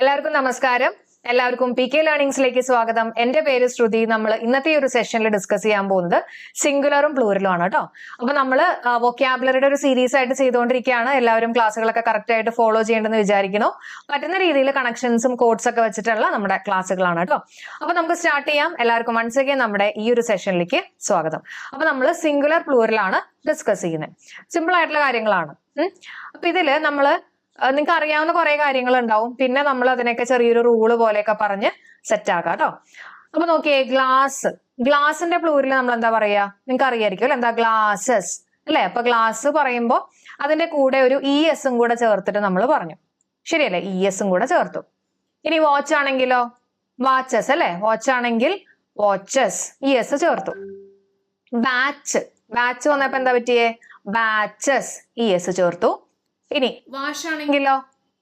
എല്ലാവർക്കും നമസ്കാരം. എല്ലാവർക്കും PK ലേണിംഗ്സിലേക്ക് സ്വാഗതം. എന്റെ പേര് ശ്രുതി. നമ്മൾ ഇന്നത്തെ ഒരു സെഷനിൽ ഡിസ്കസ് ചെയ്യാൻ പോകുന്നത് സിംഗുലറും പ്ലൂറലും ആണ് കേട്ടോ. അപ്പൊ നമ്മൾ വൊക്കാബുലറിയുടെ ഒരു സീരീസ് ആയിട്ട് ചെയ്തുകൊണ്ടിരിക്കുകയാണ്. എല്ലാവരും ക്ലാസ്സുകളൊക്കെ കറക്റ്റ് ആയിട്ട് ഫോളോ ചെയ്യേണ്ടെന്ന് വിചാരിക്കുന്നു. പറ്റുന്ന രീതിയിൽ കണക്ഷൻസും കോഡ്സ് ഒക്കെ വെച്ചിട്ടുള്ള നമ്മുടെ ക്ലാസ്സുകളാണ് കേട്ടോ. അപ്പൊ നമുക്ക് സ്റ്റാർട്ട് ചെയ്യാം. എല്ലാവർക്കും വൺസ് അഗൈൻ നമ്മുടെ ഈ ഒരു സെഷനിലേക്ക് സ്വാഗതം. അപ്പൊ നമ്മൾ സിംഗുലർ പ്ലൂറലാണ് ഡിസ്കസ് ചെയ്യുന്നത്. സിമ്പിൾ ആയിട്ടുള്ള കാര്യങ്ങളാണ്. അപ്പൊ ഇതില് നമ്മള് നിങ്ങൾക്ക് അറിയാവുന്ന കുറെ കാര്യങ്ങൾ ഉണ്ടാവും. പിന്നെ നമ്മൾ അതിനൊക്കെ ചെറിയൊരു റൂള് പോലെയൊക്കെ പറഞ്ഞ് സെറ്റ് ആക്കാം കേട്ടോ. അപ്പൊ നോക്കിയേ, ഗ്ലാസിന്റെ പ്ലൂരിൽ നമ്മൾ എന്താ പറയാ? നിങ്ങൾക്ക് അറിയായിരിക്കും അല്ലെ, എന്താ ഗ്ലാസസ് അല്ലെ. അപ്പൊ ഗ്ലാസ് പറയുമ്പോ അതിന്റെ കൂടെ ഒരു ESഉം കൂടെ ചേർത്തിട്ട് നമ്മൾ പറഞ്ഞു, ശരിയല്ലേ? ESഉം കൂടെ ചേർത്തു. ഇനി വാച്ച് ആണെങ്കിലോ, വാച്ചസ് അല്ലെ. വാച്ച് ആണെങ്കിൽ വാച്ചസ്, ES ചേർത്തു. ബാച്ച് വന്നപ്പോ എന്താ പറ്റിയേ? ബാച്ചസ്, ES ചേർത്തു. ഇനി വാഷ് ആണെങ്കിലോ,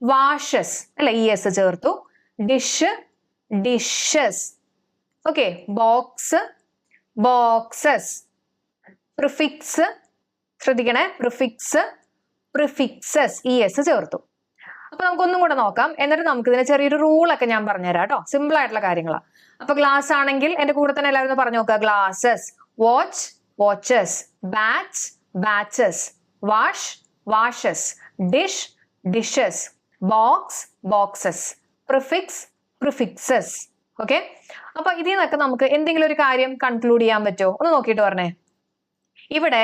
വാഷസ് അല്ലെ, ES ചേർത്തു. ഡിഷസ്. Okay, boxes. പ്രിഫിക്സ് ശ്രദ്ധിക്കണേ, പ്രിഫിക്സസ്, ES ചേർത്തു. അപ്പൊ നമുക്കൊന്നും കൂടെ നോക്കാം. എന്നിട്ട് നമുക്ക് ഇതിന് ചെറിയൊരു റൂളൊക്കെ ഞാൻ പറഞ്ഞുതരാം കേട്ടോ. സിമ്പിൾ ആയിട്ടുള്ള കാര്യങ്ങളാണ്. അപ്പൊ ഗ്ലാസ് ആണെങ്കിൽ എന്റെ കൂടെ തന്നെ എല്ലാവരും പറഞ്ഞു നോക്കുക. Glasses, watch, watches, batch, batches, wash, washes, dishes, boxes, prefixes. Okay, അപ്പൊ ഇതിൽ നിന്നൊക്കെ നമുക്ക് എന്തെങ്കിലും ഒരു കാര്യം കൺക്ലൂഡ് ചെയ്യാൻ പറ്റുമോ? ഒന്ന് നോക്കിയിട്ട് പറഞ്ഞേ. ഇവിടെ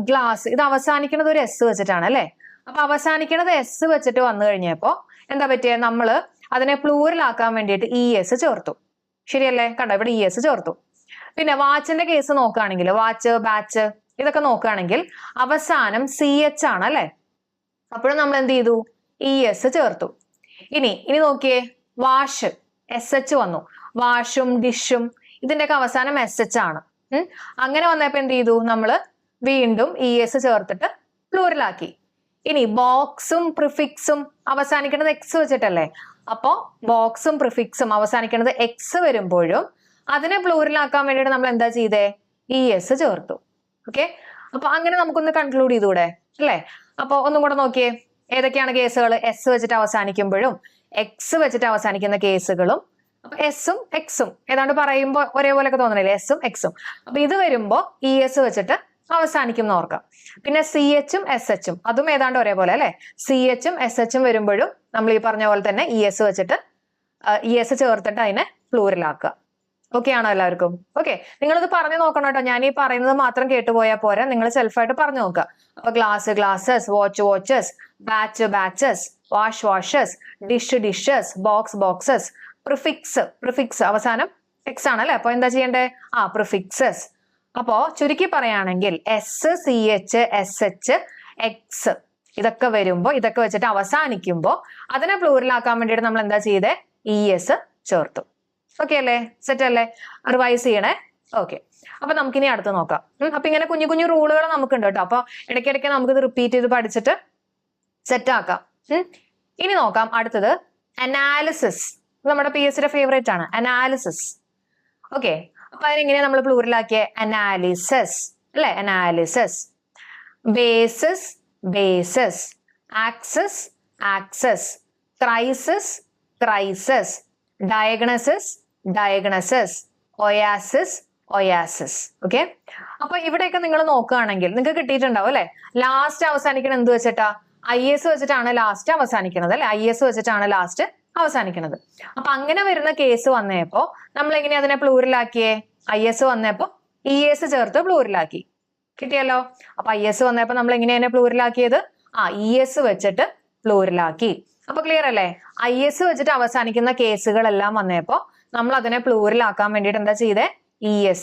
ഗ്ലാസ്, ഇത് അവസാനിക്കുന്നത് ഒരു S വെച്ചിട്ടാണ് അല്ലെ. അപ്പൊ അവസാനിക്കുന്നത് S വെച്ചിട്ട് വന്നു കഴിഞ്ഞപ്പോ എന്താ പറ്റിയ? നമ്മള് അതിനെ പ്ലൂറലാക്കാൻ വേണ്ടിയിട്ട് ES ചേർത്തു, ശരിയല്ലേ? കണ്ടോ, ഇവിടെ ES ചേർത്തു. പിന്നെ വാച്ചിന്റെ കേസ് നോക്കുകയാണെങ്കിൽ, വാച്ച്, ബാച്ച് ഇതൊക്കെ നോക്കുകയാണെങ്കിൽ അവസാനം CH ആണ് അല്ലെ. അപ്പോഴും നമ്മൾ എന്ത് ചെയ്തു? ES ചേർത്തു. ഇനി നോക്കിയേ, വാഷ്, SH വന്നു. വാഷും ഡിഷും ഇതിന്റെയൊക്കെ അവസാനം SH ആണ്. അങ്ങനെ വന്നപ്പോ എന്ത് ചെയ്തു? നമ്മള് വീണ്ടും ES ചേർത്തിട്ട് പ്ലൂറലാക്കി. ഇനി ബോക്സും പ്രിഫിക്സും അവസാനിക്കുന്നത് X വെച്ചിട്ടല്ലേ. അപ്പോ ബോക്സും പ്രിഫിക്സും അവസാനിക്കുന്നത് X വരുമ്പോഴും അതിനെ പ്ലൂറലാക്കാൻ വേണ്ടിയിട്ട് നമ്മൾ എന്താ ചെയ്തേ? ES ചേർത്തു. ഓക്കെ, അപ്പൊ അങ്ങനെ നമുക്കൊന്ന് കൺക്ലൂഡ് ചെയ്തൂടെ അല്ലെ? അപ്പൊ ഒന്നും കൂടെ നോക്കിയേ, ഏതൊക്കെയാണ് കേസുകൾ? S വെച്ചിട്ട് അവസാനിക്കുമ്പോഴും X വെച്ചിട്ട് അവസാനിക്കുന്ന കേസുകളും. അപ്പൊ എസും എക്സും ഏതാണ്ട് പറയുമ്പോ ഒരേപോലെയൊക്കെ തോന്നണില്ലേ? എസും എക്സും. അപ്പൊ ഇത് വരുമ്പോ ES വെച്ചിട്ട് അവസാനിക്കും എന്ന് ഓർക്കാം. പിന്നെ CHഉം SHഉം അതും ഏതാണ്ട് ഒരേപോലെ അല്ലെ. CHഉം SHഉം വരുമ്പോഴും നമ്മൾ ഈ പറഞ്ഞ പോലെ തന്നെ ES വെച്ചിട്ട് ES ചേർത്തിട്ട് അതിനെ പ്ലൂറലാക്കുക. ഓക്കെ ആണോ എല്ലാവർക്കും? ഓക്കെ, നിങ്ങളിത് പറഞ്ഞു നോക്കണം കേട്ടോ. ഞാൻ ഈ പറയുന്നത് മാത്രം കേട്ടുപോയാൽ പോരാ, നിങ്ങൾ സെൽഫായിട്ട് പറഞ്ഞു നോക്കുക. അപ്പൊ glasses, watch, watches, batches, wash, washes, dishes, boxes, prefix അവസാനം X ആണല്ലേ. അപ്പൊ എന്താ ചെയ്യണ്ടേ? പ്രിഫിക്സസ്. അപ്പോ ചുരുക്കി പറയുകയാണെങ്കിൽ S, CH, SH, X ഇതൊക്കെ വരുമ്പോ, ഇതൊക്കെ വെച്ചിട്ട് അവസാനിക്കുമ്പോ അതിനെ പ്ലൂറലാക്കാൻ വേണ്ടിയിട്ട് നമ്മൾ എന്താ ചെയ്തേ? ES ചേർത്തു. ഓക്കെ അല്ലേ? സെറ്റ് അല്ലേ? റിവൈസ് ചെയ്യണേ. ഓക്കെ, അപ്പൊ നമുക്കിനി അടുത്ത് നോക്കാം. അപ്പൊ ഇങ്ങനെ കുഞ്ഞു കുഞ്ഞു റൂളുകൾ നമുക്കുണ്ട് കേട്ടോ. അപ്പൊ ഇടയ്ക്കിടയ്ക്ക് നമുക്കിത് റിപ്പീറ്റ് ചെയ്ത് പഠിച്ചിട്ട് സെറ്റ് ആക്കാം. ഇനി നോക്കാം അടുത്തത് അനാലിസിസ്. നമ്മുടെ PSCയുടെ ഫേവറേറ്റ് ആണ് അനാലിസിസ്. ഓക്കെ, അപ്പൊ അതിനെങ്ങനെയാ നമ്മൾ പ്ലൂറലാക്കിയ? അനാലിസസ് അല്ലെ. Analyses. Bases, axes, crises, diagnoses, oasis. Okay, അപ്പൊ ഇവിടെയൊക്കെ നിങ്ങൾ നോക്കുകയാണെങ്കിൽ നിങ്ങൾക്ക് കിട്ടിയിട്ടുണ്ടാവും അല്ലെ. ലാസ്റ്റ് അവസാനിക്കണം എന്ത് വെച്ചിട്ടാ? IS വെച്ചിട്ടാണ് ലാസ്റ്റ് അവസാനിക്കുന്നത് അല്ലെ. IS വെച്ചിട്ടാണ് ലാസ്റ്റ് അവസാനിക്കുന്നത്. അപ്പൊ അങ്ങനെ വരുന്ന കേസ് വന്നപ്പോ നമ്മൾ എങ്ങനെയാ അതിനെ പ്ലൂറലാക്കിയേ? IS വന്നപ്പോ ES ചേർത്ത് പ്ലൂറലാക്കി. കിട്ടിയല്ലോ. അപ്പൊ IS വന്നപ്പോ നമ്മൾ എങ്ങനെയാണ് പ്ലൂറലാക്കിയത്? ES വെച്ചിട്ട് പ്ലൂറലാക്കി. അപ്പൊ ക്ലിയർ അല്ലേ? IS വെച്ചിട്ട് അവസാനിക്കുന്ന കേസുകളെല്ലാം വന്നപ്പോ നമ്മൾ അതിനെ പ്ലൂറലാക്കാൻ വേണ്ടിയിട്ട് എന്താ ചെയ്തേ? ES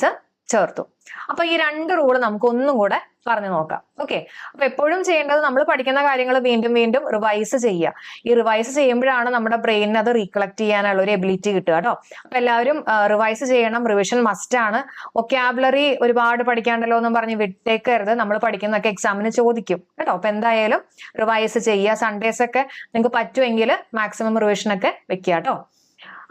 ചേർത്തു. അപ്പൊ ഈ രണ്ട് റൂള് നമുക്ക് ഒന്നും കൂടെ പറഞ്ഞു നോക്കാം. ഓക്കെ, അപ്പൊ എപ്പോഴും ചെയ്യേണ്ടത് നമ്മൾ പഠിക്കുന്ന കാര്യങ്ങൾ വീണ്ടും വീണ്ടും റിവൈസ് ചെയ്യുക. ഈ റിവൈസ് ചെയ്യുമ്പോഴാണ് നമ്മുടെ ബ്രെയിനിന് അത് റീകളക്ട് ചെയ്യാനുള്ള ഒരു എബിലിറ്റി കിട്ടുക കേട്ടോ. അപ്പൊ എല്ലാവരും റിവൈസ് ചെയ്യണം. റിവിഷൻ മസ്റ്റ് ആണ്. വൊക്കാബുലറി ഒരുപാട് പഠിക്കാണ്ടല്ലോ എന്നും പറഞ്ഞ് വിട്ടേക്കരുത്. നമ്മൾ പഠിക്കുന്നതൊക്കെ എക്സാമിന് ചോദിക്കും കേട്ടോ. അപ്പൊ എന്തായാലും റിവൈസ് ചെയ്യുക. സൺഡേസ് ഒക്കെ നിങ്ങൾക്ക് പറ്റുമെങ്കിൽ മാക്സിമം റിവിഷൻ ഒക്കെ വെക്കുക കേട്ടോ.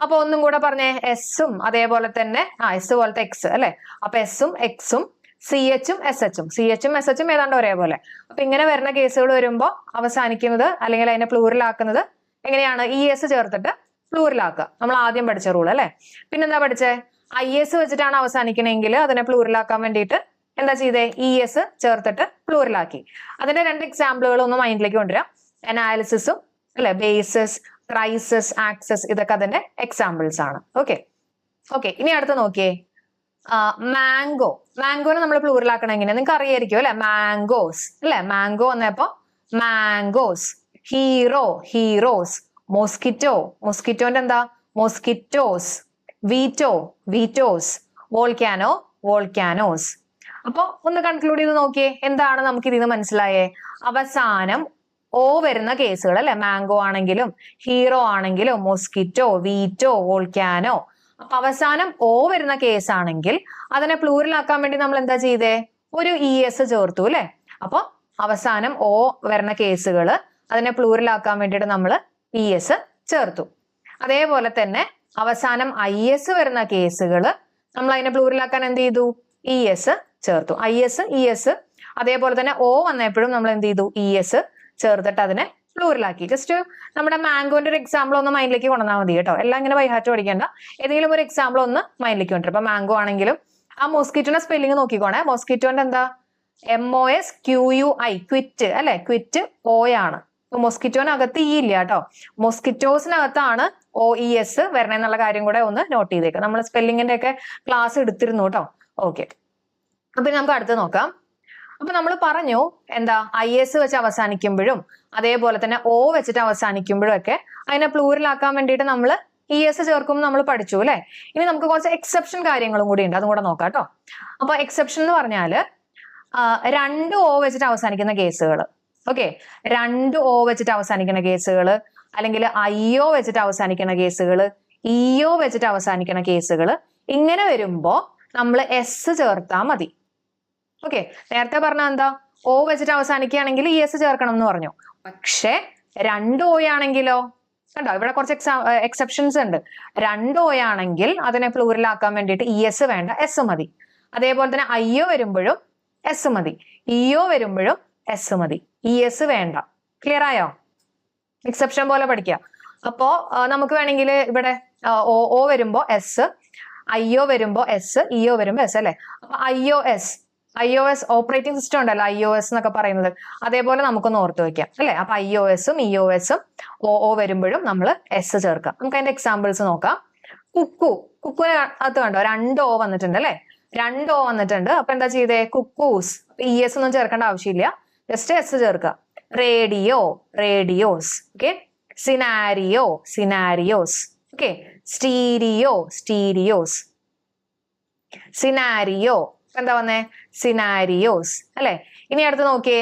അപ്പൊ ഒന്നും കൂടെ പറഞ്ഞേ, എസും അതേപോലെ തന്നെ S പോലത്തെ X അല്ലെ. അപ്പൊ എസും എക്സും CHഉം SHഉം ഏതാണ്ട് ഒരേപോലെ. അപ്പൊ ഇങ്ങനെ വരുന്ന കേസുകൾ വരുമ്പോ അവസാനിക്കുന്നത് അല്ലെങ്കിൽ അതിനെ പ്ലൂറലാക്കുന്നത് എങ്ങനെയാണ് ES ചേർത്തിട്ട് പ്ലൂറൽ ആക്കുക. നമ്മൾ ആദ്യം പഠിച്ച റൂൾ അല്ലെ. പിന്നെന്താ പഠിച്ചേ? IS വെച്ചിട്ടാണ് അവസാനിക്കണമെങ്കിൽ അതിനെ പ്ലൂറൽ ആക്കാൻ വേണ്ടിയിട്ട് എന്താ ചെയ്തേ? ES ചേർത്തിട്ട് പ്ലൂറൽ ആക്കി. അതിന്റെ 2 എക്സാമ്പിളുകൾ ഒന്ന് മൈൻഡിലേക്ക് കൊണ്ടുവരാം. അനാലിസിസും അല്ലെ, ബേസിസ്, ക്രൈസിസ്, ആക്സസ്, ഇതൊക്കെ അതിന്റെ എക്സാമ്പിൾസ് ആണ്. ഓക്കെ. ഇനി അടുത്ത് നോക്കിയേ, മാംഗോ. മാംഗോനെ നമ്മൾ പ്ലൂറൽ ആക്കണം എങ്ങനെ? നിങ്ങൾക്ക് അറിയായിരിക്കും അല്ലെ, മാംഗോസ് അല്ലെ. മാംഗോ വന്നപ്പോ മാംഗോസ്. Hero, heroes. മോസ്കിറ്റോ, മോസ്കിറ്റോന്റെ എന്താ? Mosquitoes. Veto, vetoes. Volcano, volcanoes. അപ്പൊ ഒന്ന് കൺക്ലൂഡ് ചെയ്ത് നോക്കിയേ, എന്താണ് നമുക്ക് ഇതിന് മനസ്സിലായേ? അവസാനം ഓ വരുന്ന കേസുകൾ അല്ലെ, മാംഗോ ആണെങ്കിലും ഹീറോ ആണെങ്കിലും മോസ്കിറ്റോ, വീറ്റോ, വോൾക്കാനോ. അപ്പൊ അവസാനം ഓ വരുന്ന കേസ് ആണെങ്കിൽ അതിനെ പ്ലൂറൽ ആക്കാൻ വേണ്ടി നമ്മൾ എന്താ ചെയ്തേ? ഒരു ES ചേർത്തു അല്ലെ. അപ്പൊ അവസാനം ഓ വരുന്ന കേസുകൾ അതിനെ പ്ലൂറൽ ആക്കാൻ വേണ്ടിയിട്ട് നമ്മൾ ES ചേർത്തു. അതേപോലെ തന്നെ അവസാനം IS വരുന്ന കേസുകൾ നമ്മൾ അതിനെ പ്ലൂറൽ ആക്കാൻ എന്ത് ചെയ്തു? ES ചേർത്തു. IS, ES. അതേപോലെ തന്നെ ഓ വന്നപ്പോഴും നമ്മൾ എന്ത് ചെയ്തു? ES ചേർത്തിട്ട് അതിനെ പ്ലൂറലാക്കി. ജസ്റ്റ് നമ്മുടെ മാംഗോന്റെ ഒരു എക്സാമ്പിൾ ഒന്ന് മൈൻഡിലേക്ക് കൊണ്ടുവന്നാൽ മതി കേട്ടോ. എല്ലാം ഇങ്ങനെ ബൈഹാർട്ട് പഠിക്കേണ്ട. ഏതെങ്കിലും ഒരു എക്സാമ്പിൾ ഒന്ന് മൈൻഡിലേക്ക് കൊണ്ടുവരും. ഇപ്പൊ മാംഗോ ആണെങ്കിലും ആ മോസ്കിറ്റോന്റെ സ്പെല്ലിംഗ് നോക്കിക്കോണേ. മോസ്കിറ്റോന്റെ എന്താ? MOSQUI, ക്വിറ്റ് അല്ലെ. ക്വിറ്റ് O ആണ്. ഇപ്പൊ മോസ്കിറ്റോനകത്ത് E ഇല്ല കേട്ടോ. മോസ്കിറ്റോസിനകത്താണ് OES വരണമെന്നുള്ള കാര്യം കൂടെ ഒന്ന് നോട്ട് ചെയ്തേക്കാം. നമ്മൾ സ്പെല്ലിങ്ങിന്റെ ഒക്കെ ക്ലാസ് എടുത്തിരുന്നു കേട്ടോ. ഓക്കെ. അപ്പൊ നമുക്ക് അടുത്ത് നോക്കാം. അപ്പൊ നമ്മൾ പറഞ്ഞു എന്താ, IS വെച്ച് അവസാനിക്കുമ്പോഴും അതേപോലെ തന്നെ O വെച്ചിട്ട് അവസാനിക്കുമ്പോഴും ഒക്കെ അതിനെ പ്ലൂറൽ ആക്കാൻ വേണ്ടിയിട്ട് നമ്മൾ ES ചേർക്കുമ്പോൾ നമ്മൾ പഠിച്ചു അല്ലെ. ഇനി നമുക്ക് കുറച്ച് എക്സെപ്ഷൻ കാര്യങ്ങളും കൂടി ഉണ്ട്, അതും കൂടെ നോക്കാം കേട്ടോ. അപ്പൊ എക്സെപ്ഷൻ എന്ന് പറഞ്ഞാല് 2 O വെച്ചിട്ട് അവസാനിക്കുന്ന കേസുകൾ. ഓക്കെ, 2 O വെച്ചിട്ട് അവസാനിക്കുന്ന കേസുകൾ, അല്ലെങ്കിൽ IO വെച്ചിട്ട് അവസാനിക്കുന്ന കേസുകൾ, EO വെച്ചിട്ട് അവസാനിക്കുന്ന കേസുകൾ, ഇങ്ങനെ വരുമ്പോ നമ്മൾ S ചേർത്താൽ മതി. ഓക്കെ, നേരത്തെ പറഞ്ഞ എന്താ? O വെച്ചിട്ട് അവസാനിക്കുകയാണെങ്കിൽ ES ചേർക്കണം എന്ന് പറഞ്ഞു. പക്ഷെ 2 O ആണെങ്കിലോ? കണ്ടോ, ഇവിടെ കുറച്ച് എക്സെപ്ഷൻസ് ഉണ്ട്. 2 O ആണെങ്കിൽ അതിനെ പ്ലൂറൽ ആക്കാൻ വേണ്ടിയിട്ട് ES വേണ്ട, S മതി. അതേപോലെ തന്നെ IO വരുമ്പോഴും S മതി, EO വരുമ്പോഴും S മതി, ES വേണ്ട. ക്ലിയർ ആയോ? എക്സെപ്ഷൻ പോലെ പഠിക്കുക. അപ്പോ നമുക്ക് വേണമെങ്കിൽ ഇവിടെ O വരുമ്പോ S, IO വരുമ്പോ S, EO വരുമ്പോ S അല്ലെ. അപ്പൊ iOS ഓപ്പറേറ്റിംഗ് സിസ്റ്റം ഉണ്ടല്ലോ, iOS എന്നൊക്കെ പറയുന്നത്, അതേപോലെ നമുക്കൊന്ന് ഓർത്ത് വെക്കാം അല്ലെ. അപ്പൊ iOS-ഉം EOS-ഉം OO വരുമ്പോഴും നമ്മൾ S ചേർക്കാം. നമുക്ക് അതിന്റെ എക്സാമ്പിൾസ് നോക്കാം. കുക്കുവിന് അകത്ത് കണ്ടോ 2 O വന്നിട്ടുണ്ട് അല്ലെ. 2 O വന്നിട്ടുണ്ട്. അപ്പൊ എന്താ ചെയ്തേ? കുക്കൂസ്. ES ഒന്നും ചേർക്കേണ്ട ആവശ്യമില്ല, ജസ്റ്റ് S ചേർക്കുക. Radio, radios. Okay. Scenario, scenarios. Okay. Stereo, stereos. Scenario, എന്താ വന്നേ? സിനാരിയോസ് അല്ലെ. ഇനി അടുത്ത് നോക്കിയേ,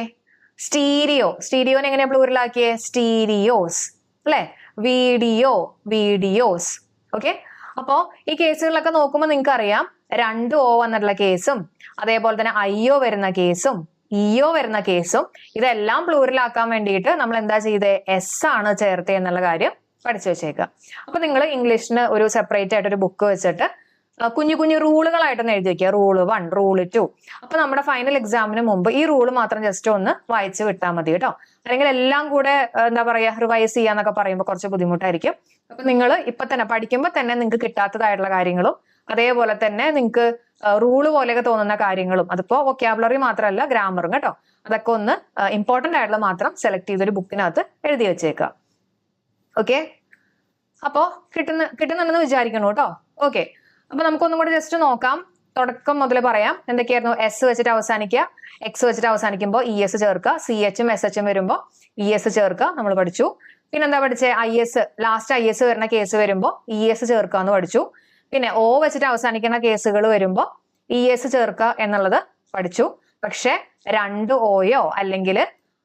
സ്റ്റീരിയോ. സ്റ്റീരിയോനെ എങ്ങനെയാ പ്ലൂറൽ ആക്കിയേ? സ്റ്റീരിയോസ് അല്ലെ. Video, videos. ഓക്കെ. അപ്പോ ഈ കേസുകളിലൊക്കെ നോക്കുമ്പോൾ നിങ്ങൾക്ക് അറിയാം 2 O വന്നിട്ടുള്ള കേസും അതേപോലെ തന്നെ IO വരുന്ന കേസും EO വരുന്ന കേസും ഇതെല്ലാം പ്ലൂറൽ ആക്കാൻ വേണ്ടിയിട്ട് നമ്മൾ എന്താ ചെയ്തേ? S ആണ് ചേർത്തേ എന്നുള്ള കാര്യം പഠിച്ചു വെച്ചേക്കുക. അപ്പൊ നിങ്ങൾ ഇംഗ്ലീഷിന് ഒരു സെപ്പറേറ്റ് ആയിട്ട് ഒരു ബുക്ക് വെച്ചിട്ട് കുഞ്ഞു കുഞ്ഞു റൂളുകളായിട്ടൊന്ന് എഴുതി വെക്കുക. Rule 1, rule 2. അപ്പൊ നമ്മുടെ ഫൈനൽ എക്സാമിന് മുമ്പ് ഈ റൂള് മാത്രം ജസ്റ്റ് ഒന്ന് വായിച്ച് വിട്ടാൽ മതി കേട്ടോ. അല്ലെങ്കിൽ എല്ലാം കൂടെ എന്താ പറയാ റിവൈസ് ചെയ്യാന്നൊക്കെ പറയുമ്പോൾ കുറച്ച് ബുദ്ധിമുട്ടായിരിക്കും. അപ്പൊ നിങ്ങൾ ഇപ്പൊ തന്നെ പഠിക്കുമ്പോൾ തന്നെ നിങ്ങൾക്ക് കിട്ടാത്തതായിട്ടുള്ള കാര്യങ്ങളും അതേപോലെ തന്നെ നിങ്ങൾക്ക് റൂള് പോലെയൊക്കെ തോന്നുന്ന കാര്യങ്ങളും, അതിപ്പോ വൊക്കാബുലറി മാത്രമല്ല ഗ്രാമറും കേട്ടോ, അതൊക്കെ ഒന്ന് ഇമ്പോർട്ടന്റ് ആയിട്ടുള്ള മാത്രം സെലക്ട് ചെയ്തൊരു ബുക്കിനകത്ത് എഴുതി വെച്ചേക്കുക. ഓക്കെ. അപ്പോ കിട്ടുന്നുണ്ടെന്ന് വിചാരിക്കണം കേട്ടോ. ഓക്കെ. അപ്പൊ നമുക്കൊന്നും കൂടെ ജസ്റ്റ് നോക്കാം. തുടക്കം മുതൽ പറയാം. എന്തൊക്കെയായിരുന്നു? S വെച്ചിട്ട് അവസാനിക്കുക, X വെച്ചിട്ട് അവസാനിക്കുമ്പോൾ ES ചേർക്കുക, CHും SHും വരുമ്പോൾ ES ചേർക്കുക, നമ്മൾ പഠിച്ചു. പിന്നെന്താ പഠിച്ചേ? IS, ലാസ്റ്റ് IS വരുന്ന കേസ് വരുമ്പോൾ ES ചേർക്കുക എന്ന് പഠിച്ചു. പിന്നെ O വെച്ചിട്ട് അവസാനിക്കുന്ന കേസുകൾ വരുമ്പോൾ ES ചേർക്കുക എന്നുള്ളത് പഠിച്ചു. പക്ഷെ 2 Oയോ അല്ലെങ്കിൽ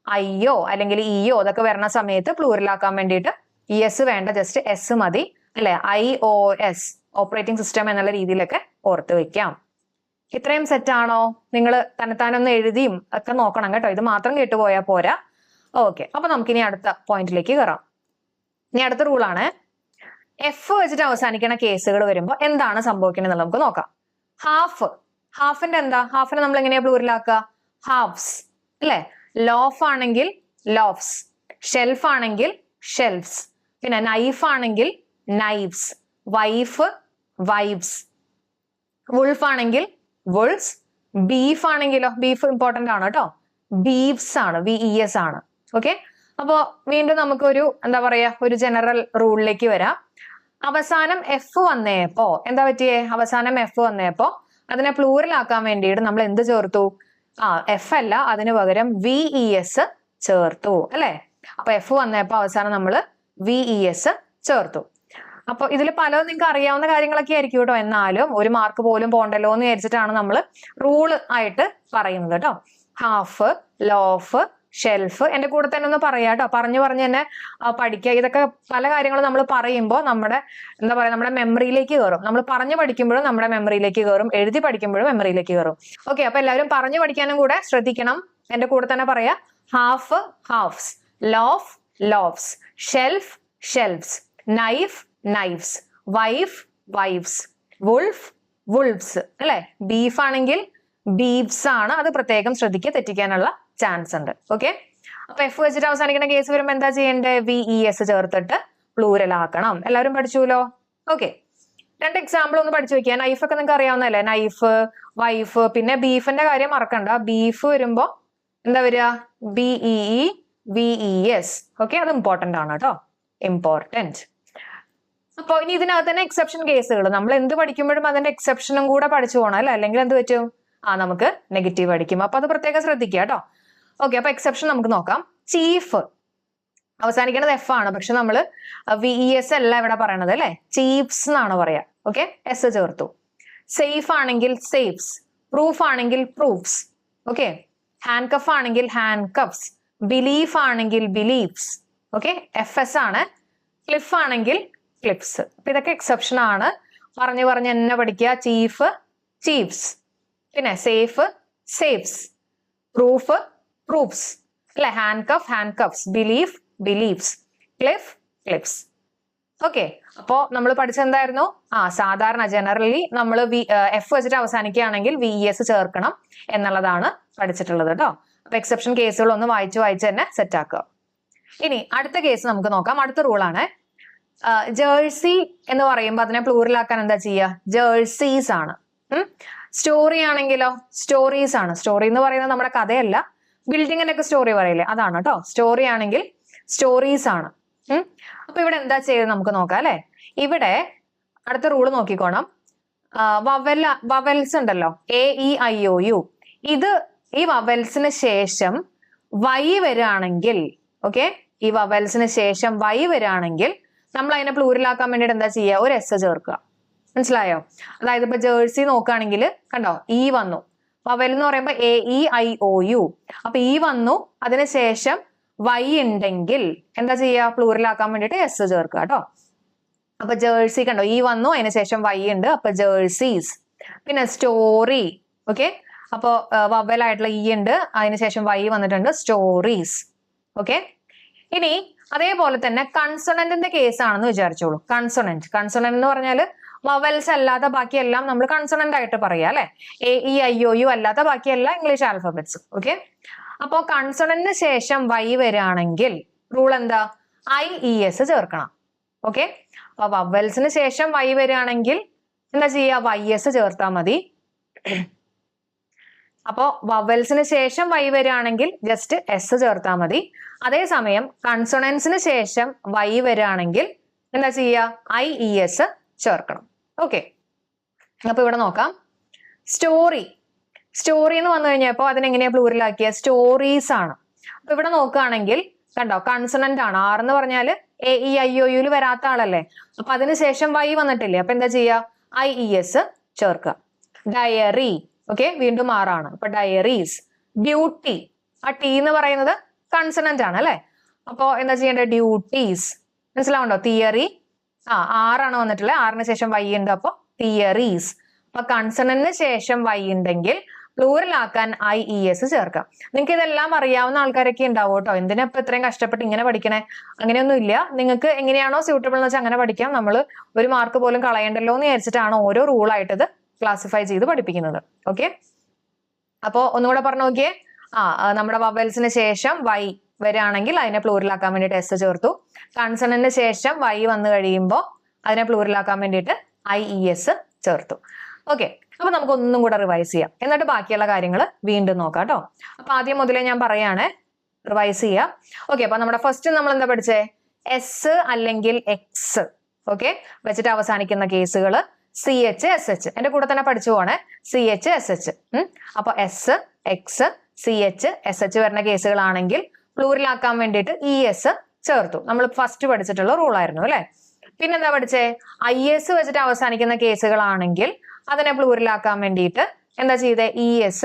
IO അല്ലെങ്കിൽ EO അതൊക്കെ വരുന്ന സമയത്ത് പ്ലൂറലാക്കാൻ വേണ്ടിയിട്ട് ES വേണ്ട, ജസ്റ്റ് S മതി അല്ലെ. iOS ഓപ്പറേറ്റിംഗ് സിസ്റ്റം എന്നുള്ള രീതിയിലൊക്കെ ഓർത്ത് വെക്കാം. ഇത്രയും സെറ്റാണോ? നിങ്ങൾ തന്നെത്താനൊന്ന് എഴുതിയും ഒക്കെ നോക്കണം കേട്ടോ. ഇത് മാത്രം കേട്ടുപോയാൽ പോരാ. ഓക്കെ. അപ്പൊ നമുക്കിനി അടുത്ത പോയിന്റിലേക്ക് കയറാം. ഇനി അടുത്ത റൂളാണ്, F വെച്ചിട്ട് അവസാനിക്കുന്ന കേസുകൾ വരുമ്പോൾ എന്താണ് സംഭവിക്കുന്നത് നമുക്ക് നോക്കാം. ഹാഫിന്റെ എന്താ? ഹാഫിനെ നമ്മൾ എങ്ങനെയാ പ്ലൂറലാക്കുക? ഹാഫ്സ് അല്ലെ. ലോഫ് ആണെങ്കിൽ ലോഫ്സ്, ഷെൽഫ് ആണെങ്കിൽ ഷെൽഫ്സ്. പിന്നെ നൈഫ് ആണെങ്കിൽ നൈവ്സ്, വൈഫ് വൈബ്സ്, വുൾഫ് ആണെങ്കിൽ വുൾസ്, ബീഫ് ആണെങ്കിലോ, ബീഫ് ഇമ്പോർട്ടന്റ് ആണ് കേട്ടോ, ബീഫ്സ് ആണ്, VES ആണ്. ഓക്കെ, അപ്പോ വീണ്ടും നമുക്കൊരു എന്താ പറയാ ഒരു ജനറൽ റൂളിലേക്ക് വരാം. അവസാനം എഫ് വന്നേപ്പോ എന്താ പറ്റിയേ? അവസാനം എഫ് വന്നേപ്പോ അതിനെ പ്ലൂറൽ ആക്കാൻ വേണ്ടിയിട്ട് നമ്മൾ എന്ത് ചേർത്തു? എഫ് അല്ല, അതിന് പകരം VES ചേർത്തു അല്ലെ? അപ്പൊ എഫ് വന്നപ്പോ അവസാനം നമ്മൾ VES ചേർത്തു. അപ്പൊ ഇതിൽ പലതും നിങ്ങൾക്ക് അറിയാവുന്ന കാര്യങ്ങളൊക്കെ ആയിരിക്കും കേട്ടോ, എന്നാലും ഒരു മാർക്ക് പോലും പോണ്ടല്ലോ എന്ന് വിചാരിച്ചിട്ടാണ് നമ്മൾ റൂള് ആയിട്ട് പറയുന്നത് കേട്ടോ. ഹാഫ്, ലോഫ്, ഷെൽഫ്, എന്റെ കൂടെ തന്നെ ഒന്ന് പറയാം കേട്ടോ, പറഞ്ഞു തന്നെ പഠിക്കുക. ഇതൊക്കെ പല കാര്യങ്ങളും നമ്മൾ പറയുമ്പോൾ നമ്മുടെ എന്താ പറയാ നമ്മുടെ മെമ്മറിയിലേക്ക് കയറും. നമ്മൾ പറഞ്ഞു പഠിക്കുമ്പോഴും നമ്മുടെ മെമ്മറിയിലേക്ക് കയറും, എഴുതി പഠിക്കുമ്പോഴും മെമ്മറിയിലേക്ക് കയറും. ഓക്കെ, അപ്പൊ എല്ലാവരും പറഞ്ഞു പഠിക്കാനും കൂടെ ശ്രദ്ധിക്കണം. എന്റെ കൂടെ തന്നെ പറയാ. Half, halfs, loaf, loafs, shelf, shelfs, knife, knifes, wife, wifes, wolf, wolfs അല്ലെ? ബീഫ് ആണെങ്കിൽ ബീഫ്സ് ആണ്, അത് പ്രത്യേകം ശ്രദ്ധിക്കുക, തെറ്റിക്കാനുള്ള ചാൻസ് ഉണ്ട്. ഓക്കെ, അപ്പൊ എഫ് വെച്ചിട്ട് അവസാനിക്കുന്ന കേസ് വരുമ്പോ എന്താ ചെയ്യേണ്ടത്? VES ചേർത്തിട്ട് പ്ലൂരൽ ആക്കണം. എല്ലാവരും പഠിച്ചുല്ലോ. ഓക്കെ, 2 എക്സാമ്പിൾ ഒന്ന് പഠിച്ചു വെക്കുക. നൈഫ് ഒക്കെ നിങ്ങൾക്ക് അറിയാവുന്നതല്ലേ? നൈഫ്, വൈഫ്, പിന്നെ ബീഫിന്റെ കാര്യം മറക്കണ്ട. ബീഫ് വരുമ്പോ എന്താ വരിക? BEE, VES. ഓക്കെ, അത് ഇമ്പോർട്ടന്റ് ആണ് കേട്ടോ, ഇമ്പോർട്ടന്റ്. അപ്പൊ ഇനി ഇതിനകത്ത് തന്നെ എക്സെപ്ഷൻ കേസുകൾ, നമ്മൾ എന്ത് പഠിക്കുമ്പോഴും അതിന്റെ എക്സെപ്ഷനും കൂടെ പഠിച്ചു പോകണം അല്ലെ? അല്ലെങ്കിൽ എന്ത് പറ്റും? നമുക്ക് നെഗറ്റീവ് അടിക്കും. അപ്പൊ അത് പ്രത്യേകം ശ്രദ്ധിക്കുക കേട്ടോ. ഓക്കെ, അപ്പൊ എക്സെപ്ഷൻ നമുക്ക് നോക്കാം. ചീഫ് അവസാനിക്കുന്നത് എഫ് ആണ്, പക്ഷെ നമ്മൾ VES അല്ല ഇവിടെ പറയണത് അല്ലെ, ചീഫ്സ് എന്നാണ് പറയാ. ഓക്കെ, S ചേർത്തു. സേഫ് ആണെങ്കിൽ സേഫ്സ്, പ്രൂഫ് ആണെങ്കിൽ പ്രൂഫ്സ്. ഓക്കെ, ഹാൻഡ് കഫ് ആണെങ്കിൽ ഹാൻഡ് കഫ്സ്, ബിലീഫ് ആണെങ്കിൽ ബിലീഫ്സ്. ഓക്കെ, FS ആണ്. ക്ലിഫ് ആണെങ്കിൽ ക്ലിഫ്സ്. അപ്പൊ ഇതൊക്കെ എക്സെപ്ഷൻ ആണ്. പറഞ്ഞു എന്നെ പഠിക്കുക. ചീഫ്, ചീഫ്സ്, പിന്നെ സേഫ്, സേഫ്സ്, പ്രൂഫ്, പ്രൂഫ്സ് അല്ലെ? Handcuff, handcuffs, belief, beliefs, cliff, cliffs. Okay, അപ്പോ നമ്മൾ പഠിച്ചെന്തായിരുന്നു? സാധാരണ ജനറലി നമ്മൾ എഫ് വെച്ചിട്ട് അവസാനിക്കുകയാണെങ്കിൽ VES ചേർക്കണം എന്നുള്ളതാണ് പഠിച്ചിട്ടുള്ളത് കേട്ടോ. അപ്പൊ എക്സെപ്ഷൻ കേസുകൾ ഒന്ന് വായിച്ച് തന്നെ സെറ്റ് ആക്കുക. ഇനി അടുത്ത കേസ് നമുക്ക് നോക്കാം. അടുത്ത റൂളാണ് ജേഴ്സി എന്ന് പറയുമ്പോൾ അതിനെ പ്ലൂറലാക്കാൻ എന്താ ചെയ്യുക? ജേഴ്സീസ് ആണ്. സ്റ്റോറി ആണെങ്കിലോ സ്റ്റോറീസ് ആണ്. സ്റ്റോറി എന്ന് പറയുന്നത് നമ്മുടെ കഥയല്ല, ബിൽഡിങ്ങിന്റെ ഒക്കെ സ്റ്റോറി പറയില്ലേ, അതാണ് കേട്ടോ. സ്റ്റോറി ആണെങ്കിൽ സ്റ്റോറീസ് ആണ്. അപ്പൊ ഇവിടെ എന്താ ചെയ്തത് നമുക്ക് നോക്കാം അല്ലെ? ഇവിടെ അടുത്ത റൂള് നോക്കിക്കോണം. വവൽസ് ഉണ്ടല്ലോ, AEIOU, ഈ വവൽസിന് ശേഷം Y വരികയാണെങ്കിൽ, ഓക്കെ, ഈ വവൽസിന് ശേഷം Y വരികയാണെങ്കിൽ നമ്മൾ അതിനെ പ്ലൂരലാക്കാൻ വേണ്ടിയിട്ട് എന്താ ചെയ്യുക? ഒരു S ചേർക്കുക. മനസ്സിലായോ? അതായത് ഇപ്പൊ ജേഴ്സി നോക്കുകയാണെങ്കിൽ കണ്ടോ, E വന്നു. വവൽ എന്ന് പറയുമ്പോൾ AEIOU. അപ്പൊ E വന്നു, അതിനുശേഷം Y ഉണ്ടെങ്കിൽ എന്താ ചെയ്യുക? പ്ലൂറലാക്കാൻ വേണ്ടിയിട്ട് S ചേർക്കുക കേട്ടോ. അപ്പൊ ജേഴ്സി കണ്ടോ, E വന്നു, അതിനുശേഷം Y ഉണ്ട്, അപ്പൊ ജേഴ്സീസ്. പിന്നെ സ്റ്റോറി, ഓക്കെ, അപ്പോ വവലായിട്ടുള്ള E ഉണ്ട്, അതിനുശേഷം Y വന്നിട്ടുണ്ട്, സ്റ്റോറീസ്. ഓക്കെ, ഇനി അതേപോലെ തന്നെ കൺസണന്റിന്റെ കേസ് ആണെന്ന് വിചാരിച്ചോളൂ. കൺസണന്റ് എന്ന് പറഞ്ഞാൽ വവൽസ് അല്ലാത്ത ബാക്കിയെല്ലാം നമ്മൾ കൺസണന്റ് ആയിട്ട് പറയാം അല്ലെ? AEIOU അല്ലാത്ത ബാക്കിയെല്ലാം ഇംഗ്ലീഷ് ആൽഫബറ്റ്സ്. ഓക്കെ, അപ്പോ കൺസണന്റിന് ശേഷം Y വരികയാണെങ്കിൽ റൂൾ എന്താ? IES ചേർക്കണം. ഓക്കെ, അപ്പൊ വവൽസിന് ശേഷം Y വരികയാണെങ്കിൽ എന്താ ചെയ്യുക? YS ചേർത്താൽ മതി. അപ്പോ വവൽസിന് ശേഷം Y വരികയാണെങ്കിൽ ജസ്റ്റ് S ചേർത്താൽ മതി. അതേസമയം കൺസണൻസിന് ശേഷം Y വരികയാണെങ്കിൽ എന്താ ചെയ്യുക? IES ചേർക്കണം. ഓക്കെ, അപ്പൊ ഇവിടെ നോക്കാം. സ്റ്റോറി എന്ന് വന്നു കഴിഞ്ഞപ്പോ അതിനെങ്ങനെയാ പ്ലൂറലാക്കിയ? സ്റ്റോറീസ് ആണ്. അപ്പൊ ഇവിടെ നോക്കുകയാണെങ്കിൽ കണ്ടോ, കൺസണന്റ് ആണ്. R എന്ന് പറഞ്ഞാല് AEIOU വരാത്ത ആളല്ലേ, അപ്പൊ അതിനുശേഷം Y വന്നിട്ടില്ലേ, അപ്പൊ എന്താ ചെയ്യുക? IES ചേർക്കുക. ഡയറി, ഓക്കെ, വീണ്ടും R ആണ്, അപ്പൊ ഡയറീസ്. ഡ്യൂട്ടി, ആ T എന്ന് പറയുന്നത് കൺസണന്റ് ആണ് അല്ലെ, അപ്പൊ എന്താ ചെയ്യേണ്ടത്? ഡ്യൂട്ടീസ്. മനസ്സിലാവുണ്ടോ? തിയറി, R ആണ് വന്നിട്ടുള്ളത്, R ശേഷം Y ഉണ്ട്, അപ്പൊ തിയറീസ്. അപ്പൊ കൺസണന്റിന് ശേഷം Y ഉണ്ടെങ്കിൽ പ്ലൂറൽ ആക്കാൻ IES ചേർക്കാം. നിങ്ങൾക്ക് ഇതെല്ലാം അറിയാവുന്ന ആൾക്കാരൊക്കെ ഉണ്ടാവും കേട്ടോ. എന്തിനാ ഇപ്പൊ ഇത്രയും കഷ്ടപ്പെട്ട് ഇങ്ങനെ പഠിക്കണേ? അങ്ങനെയൊന്നും ഇല്ല. നിങ്ങൾക്ക് എങ്ങനെയാണോ സ്യൂട്ടബിൾ എന്ന് വെച്ചാൽ അങ്ങനെ പഠിക്കാം. നമ്മൾ ഒരു മാർക്ക് പോലും കളയണ്ടല്ലോ എന്ന് വിചാരിച്ചിട്ടാണ് ഓരോ റൂളായിട്ട് ഇത് ക്ലാസിഫൈ ചെയ്ത് പഠിപ്പിക്കുന്നത്. ഓക്കെ, അപ്പോ ഒന്നുകൂടെ പറഞ്ഞു നോക്കിയേ. നമ്മുടെ വവൽസിന് ശേഷം Y വരികയാണെങ്കിൽ അതിനെ പ്ലൂറലാക്കാൻ വേണ്ടിയിട്ട് എസ് ചേർത്തു. കൺസണന്റിന് ശേഷം വൈ വന്നു കഴിയുമ്പോൾ അതിനെ പ്ലൂറലാക്കാൻ വേണ്ടിയിട്ട് IES ചേർത്തു. ഓക്കെ, അപ്പൊ നമുക്ക് ഒന്നും കൂടെ റിവൈസ് ചെയ്യാം. എന്നിട്ട് ബാക്കിയുള്ള കാര്യങ്ങൾ വീണ്ടും നോക്കാം കേട്ടോ. അപ്പൊ ആദ്യം മുതലേ ഞാൻ പറയാണ്, റിവൈസ് ചെയ്യാം. ഓക്കെ, അപ്പൊ നമ്മുടെ ഫസ്റ്റ് നമ്മൾ എന്താ പഠിച്ചേ? എസ് അല്ലെങ്കിൽ എക്സ് ഓക്കെ വെച്ചിട്ട് അവസാനിക്കുന്ന കേസുകൾ CH SH. എന്റെ കൂടെ തന്നെ പഠിച്ചു പോണേ, CH SH. അപ്പൊ എസ്, എക്സ്, CH SH വരുന്ന കേസുകളാണെങ്കിൽ പ്ലൂറലാക്കാൻ വേണ്ടിയിട്ട് ES ചേർത്തു. നമ്മൾ ഫസ്റ്റ് പഠിച്ചിട്ടുള്ള റൂൾ ആയിരുന്നു അല്ലെ. പിന്നെന്താ പഠിച്ചേ? IS വെച്ചിട്ട് അവസാനിക്കുന്ന കേസുകളാണെങ്കിൽ അതിനെ പ്ലൂറലാക്കാൻ വേണ്ടിയിട്ട് എന്താ ചെയ്തേ? ES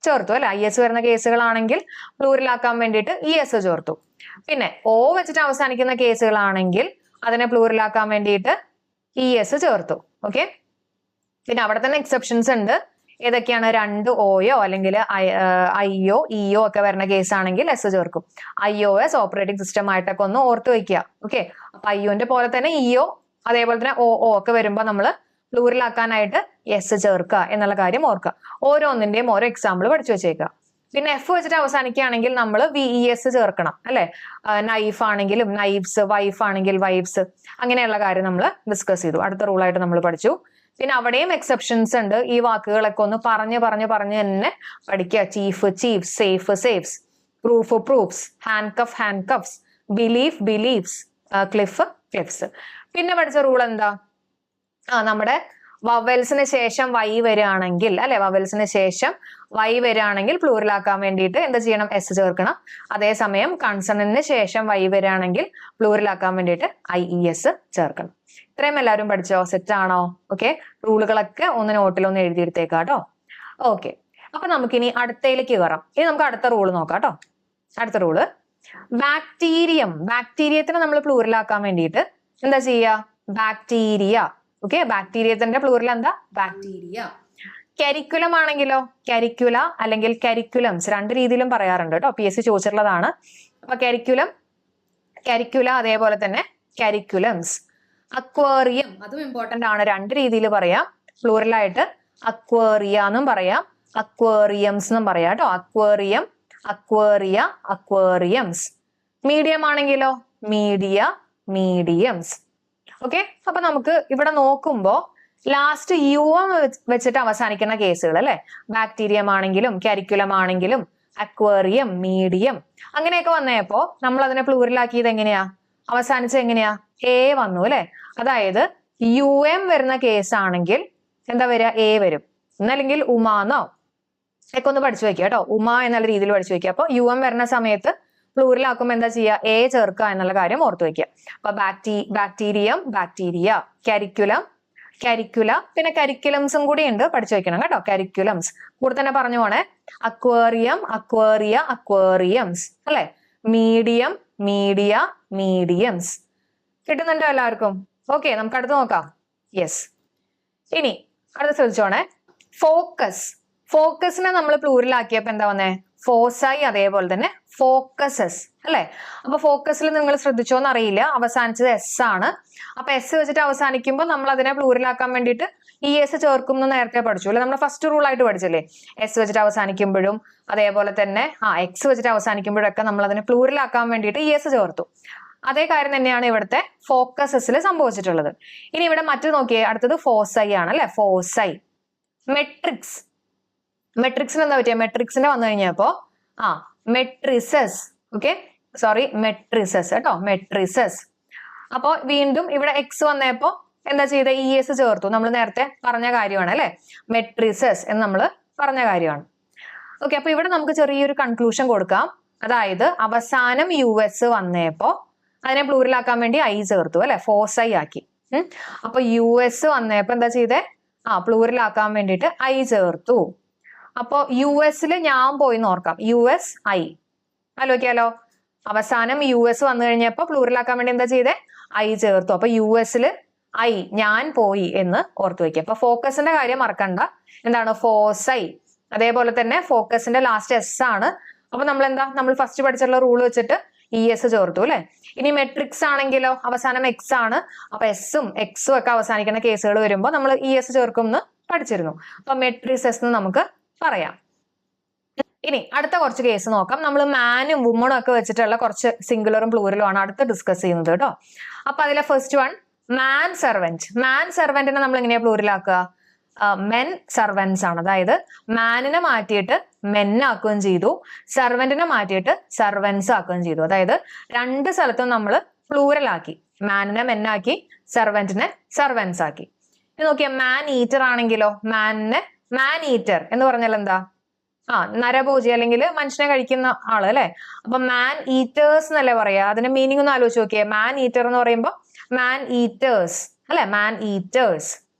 ചേർത്തു അല്ലെ. IS വരുന്ന കേസുകളാണെങ്കിൽ പ്ലൂറലാക്കാൻ വേണ്ടിയിട്ട് ES ചേർത്തു. പിന്നെ O വെച്ചിട്ട് അവസാനിക്കുന്ന കേസുകളാണെങ്കിൽ അതിനെ പ്ലൂറലാക്കാൻ വേണ്ടിയിട്ട് ES ചേർത്തു. ഓക്കെ, പിന്നെ അവിടെ തന്നെ എക്സെപ്ഷൻസ് ഉണ്ട്. ഏതൊക്കെയാണ്? 2 ഓയോ അല്ലെങ്കിൽ IO EO ഒക്കെ വരുന്ന കേസാണെങ്കിൽ എസ് ചേർക്കും. IOS ഓപ്പറേറ്റിംഗ് സിസ്റ്റം ആയിട്ടൊക്കെ ഒന്ന് ഓർത്ത് വയ്ക്കുക. ഓക്കെ, അപ്പൊ IOന്റെ പോലെ തന്നെ EO അതേപോലെ തന്നെ OO ഒക്കെ വരുമ്പോൾ നമ്മൾ പ്ലൂറലാക്കാനായിട്ട് എസ് ചേർക്കുക എന്നുള്ള കാര്യം ഓർക്കുക. ഓരോന്നിന്റെയും ഓരോ എക്സാമ്പിൾ പഠിച്ചു വെച്ചേക്കുക. പിന്നെ F വെച്ചിട്ട് അവസാനിക്കുകയാണെങ്കിൽ നമ്മൾ VES ചേർക്കണം അല്ലെ. നൈഫ് ആണെങ്കിലും നൈഫ്സ്, വൈഫ് ആണെങ്കിൽ വൈഫ്സ്, അങ്ങനെയുള്ള കാര്യം നമ്മൾ ഡിസ്കസ് ചെയ്തു. അടുത്ത റൂളായിട്ട് നമ്മൾ പഠിച്ചു. പിന്നെ അവിടെയും എക്സെപ്ഷൻസ് ഉണ്ട്. ഈ വാക്കുകളൊക്കെ ഒന്ന് പറഞ്ഞ് തന്നെ പഠിക്കുക. Chief chiefs, safe safes, proof proofs, handcuff handcuffs, belief beliefs, cliff cliffs. പിന്നെ പഠിച്ച റൂൾ എന്താ? നമ്മുടെ വവൽസിന് ശേഷം വൈ വരികയാണെങ്കിൽ അല്ലെ, വവൽസിന് ശേഷം വൈ വരികയാണെങ്കിൽ പ്ലൂറലാക്കാൻ വേണ്ടിയിട്ട് എന്താ ചെയ്യണം? എസ് ചേർക്കണം. അതേസമയം കൺസണന്റിന് ശേഷം വൈ വരികയാണെങ്കിൽ പ്ലൂറലാക്കാൻ വേണ്ടിയിട്ട് IES ചേർക്കണം. ഇത്രയും എല്ലാവരും പഠിച്ചോ? സെറ്റ് ആണോ? ഓക്കെ, റൂളുകളൊക്കെ ഒന്ന് നോട്ടിലൊന്ന് എഴുതിയെടുത്തേക്കാം കേട്ടോ. ഓക്കെ, അപ്പൊ നമുക്കിനി അടുത്തയിലേക്ക് കയറാം. ഇനി നമുക്ക് അടുത്ത റൂള് നോക്കാം കേട്ടോ. അടുത്ത റൂള് ബാക്ടീരിയം. ബാക്ടീരിയത്തിനെ നമ്മൾ പ്ലൂറലാക്കാൻ വേണ്ടിയിട്ട് എന്താ ചെയ്യുക? ബാക്ടീരിയ. ഓക്കെ, ബാക്ടീരിയത്തിന്റെ പ്ലൂറൽ എന്താ? ബാക്ടീരിയ. കരിക്കുലം ആണെങ്കിലോ? കരിക്കുല അല്ലെങ്കിൽ കരിക്കുലംസ്, രണ്ട് രീതിയിലും പറയാറുണ്ട് കേട്ടോ. PSC ചോദിച്ചിട്ടുള്ളതാണ്. അപ്പൊ കരിക്കുലം, കരിക്കുല, അതേപോലെ തന്നെ കരിക്കുലംസ്. അക്വേറിയം, അതും ഇമ്പോർട്ടന്റ് ആണ്. രണ്ട് രീതിയിൽ പറയാം. പ്ലൂറലായിട്ട് അക്വേറിയ എന്നും പറയാം, അക്വേറിയംസ് എന്നും പറയാം കേട്ടോ. Aquarium, Aquaria, aquariums. മീഡിയം ആണെങ്കിലോ? Media, mediums. ഓക്കെ, അപ്പൊ നമുക്ക് ഇവിടെ നോക്കുമ്പോ ലാസ്റ്റ് UM വെച്ചിട്ട് അവസാനിക്കുന്ന കേസുകൾ അല്ലെ. ബാക്ടീരിയം ആണെങ്കിലും കരിക്കുലം ആണെങ്കിലും അക്വേറിയം, മീഡിയം അങ്ങനെയൊക്കെ വന്നപ്പോ നമ്മൾ അതിനെ പ്ലൂറലാക്കിയത് എങ്ങനെയാ? അവസാനിച്ചത് എങ്ങനെയാ? A വന്നു അല്ലെ. അതായത് UM വരുന്ന കേസാണെങ്കിൽ എന്താ വരിക? A വരും. എന്നല്ലെങ്കിൽ ഉമാന്നോ ഒക്കെ ഒന്ന് പഠിച്ചു വെക്കുക കേട്ടോ. ഉമ എന്നുള്ള രീതിയിൽ പഠിച്ചു വെക്കുക. അപ്പൊ UM വരുന്ന സമയത്ത് പ്ലൂറലാക്കുമ്പോൾ എന്താ ചെയ്യുക? A ചേർക്കുക എന്നുള്ള കാര്യം ഓർത്തു വെക്കുക. അപ്പൊ ബാക്ടീരിയം, ബാക്ടീരിയ, കരിക്കുലം, കരിക്കുല, പിന്നെ കരിക്കുലംസും കൂടി ഉണ്ട്, പഠിച്ചു വെക്കണം കേട്ടോ. കരിക്കുലംസ് കൂടെ തന്നെ പറഞ്ഞു പോണേ. അക്വേറിയം, അക്വേറിയ, അക്വേറിയംസ് അല്ലെ. Medium, media, mediums. കിട്ടുന്നുണ്ടോ എല്ലാവർക്കും? ഓക്കെ, നമുക്ക് അടുത്ത് നോക്കാം. യെസ്, ഇനി അടുത്ത് ശ്രദ്ധിച്ചോണേ. ഫോക്കസ്. ഫോക്കസിനെ നമ്മൾ പ്ലൂറലാക്കിയപ്പോ എന്താ വന്നേ? ഫോസൈ, അതേപോലെ തന്നെ ഫോക്കസസ് അല്ലെ. അപ്പൊ ഫോക്കസിൽ നിങ്ങൾ ശ്രദ്ധിച്ചോന്ന് അറിയില്ല, അവസാനിച്ചത് S ആണ്. അപ്പൊ S വെച്ചിട്ട് അവസാനിക്കുമ്പോൾ നമ്മൾ അതിനെ പ്ലൂറലാക്കാൻ വേണ്ടിയിട്ട് ES ചേർക്കും എന്ന് നേരത്തെ പഠിച്ചു അല്ലെ. നമ്മൾ ഫസ്റ്റ് റൂൾ ആയിട്ട് പഠിച്ചില്ലേ? S വെച്ചിട്ട് അവസാനിക്കുമ്പോഴും അതേപോലെ തന്നെ X വെച്ചിട്ട് അവസാനിക്കുമ്പോഴൊക്കെ നമ്മൾ അതിനെ പ്ലൂറലാക്കാൻ വേണ്ടിയിട്ട് ES ചേർത്തു. അതേ കാര്യം തന്നെയാണ് ഇവിടുത്തെ ഫോക്കസസിൽ സംഭവിച്ചിട്ടുള്ളത്. ഇനി ഇവിടെ മറ്റു നോക്കിയേ, അടുത്തത് ഫോസൈ ആണ് അല്ലെ. ഫോസൈ. മെട്രിക്സ്. മെട്രിക്സിന് എന്താ പറ്റിയ? മെട്രിക്സിന്റെ വന്നു കഴിഞ്ഞപ്പോ മെട്രിസസ്. ഓക്കെ, സോറി, മെട്രിസസ് കേട്ടോ, മെട്രിസസ്. അപ്പൊ വീണ്ടും ഇവിടെ X വന്നപ്പോ എന്താ ചെയ്ത? ES ചേർത്തു. നമ്മൾ നേരത്തെ പറഞ്ഞ കാര്യമാണ് അല്ലെ. മെട്രിസസ് എന്ന് നമ്മൾ പറഞ്ഞ കാര്യമാണ്. ഓക്കെ, അപ്പൊ ഇവിടെ നമുക്ക് ചെറിയൊരു കൺക്ലൂഷൻ കൊടുക്കാം. അതായത് അവസാനം US വന്നപ്പോ അതിനെ പ്ലൂറലാക്കാൻ വേണ്ടി I ചേർത്തു അല്ലെ, ഫോസൈ ആക്കി. അപ്പൊ US വന്നപ്പോ എന്താ ചെയ്തേ? പ്ലൂറലാക്കാൻ വേണ്ടിയിട്ട് I ചേർത്തു. അപ്പൊ US ഞാൻ പോയി നോക്കാം. US I ആലോചിക്കാലോ. അവസാനം US വന്നു കഴിഞ്ഞപ്പോ പ്ലൂറലാക്കാൻ വേണ്ടി എന്താ ചെയ്തേ? I ചേർത്തു. അപ്പൊ US I ഞാൻ പോയി എന്ന് ഓർത്തു വെക്കുക. അപ്പൊ ഫോക്കസിന്റെ കാര്യം മറക്കണ്ട. എന്താണ്? ഫോസൈ. അതേപോലെ തന്നെ ഫോക്കസിന്റെ ലാസ്റ്റ് S ആണ്. അപ്പൊ നമ്മൾ ഫസ്റ്റ് പഠിച്ചിട്ടുള്ള റൂൾ വെച്ചിട്ട് ES ചേർത്തു അല്ലെ. ഇനി മെട്രിക്സ് ആണെങ്കിലോ അവസാനം X ആണ്. അപ്പൊ S-ഉം X-ഉം ഒക്കെ അവസാനിക്കുന്ന കേസുകൾ വരുമ്പോൾ നമ്മൾ ES ചേർക്കും എന്ന് പഠിച്ചിരുന്നു. അപ്പൊ മെട്രിസസ് എന്ന് നമുക്ക് പറയാം. ഇനി അടുത്ത കുറച്ച് കേസ് നോക്കാം. നമ്മൾ മാനും വുമണും ഒക്കെ വെച്ചിട്ടുള്ള കുറച്ച് സിംഗുലറും പ്ലൂറലും ആണ് അടുത്ത് ഡിസ്കസ് ചെയ്യുന്നത് കേട്ടോ. അപ്പൊ അതിലെ ഫസ്റ്റ് വൺ മാൻ സെർവന്റ്. മാൻ സെർവന്റിനെ നമ്മൾ എങ്ങനെയാ പ്ലൂറലാക്കുക? മെൻ സെർവൻസ് ആണ്. അതായത് മാനിനെ മാറ്റിയിട്ട് മെന്നാക്കുകയും ചെയ്തു, സെർവന്റിനെ മാറ്റിയിട്ട് സെർവൻസ് ആക്കുകയും ചെയ്തു. അതായത് രണ്ട് സ്ഥലത്തും നമ്മൾ പ്ലൂറൽ ആക്കി. മാനിനെ മെന്നാക്കി, സെർവന്റിനെ സെർവൻസ് ആക്കി. ഇത് നോക്കിയാൽ മാൻ ഈറ്റർ ആണെങ്കിലോ, മാനിനെ മാൻ ഈറ്റർ എന്ന് പറഞ്ഞാൽ എന്താ? നരഭോജി അല്ലെങ്കിൽ മനുഷ്യനെ കഴിക്കുന്ന ആള് അല്ലെ. അപ്പൊ മാൻ ഈറ്റേഴ്സ് എന്നല്ലേ പറയാ. അതിന്റെ മീനിങ് ഒന്ന് ആലോചിച്ച് നോക്കിയേ. മാൻ ഈറ്റർ എന്ന് പറയുമ്പോൾ മാൻ ഈറ്റേഴ്സ് അല്ലെ, മാൻ ഈറ്റേഴ്സ്.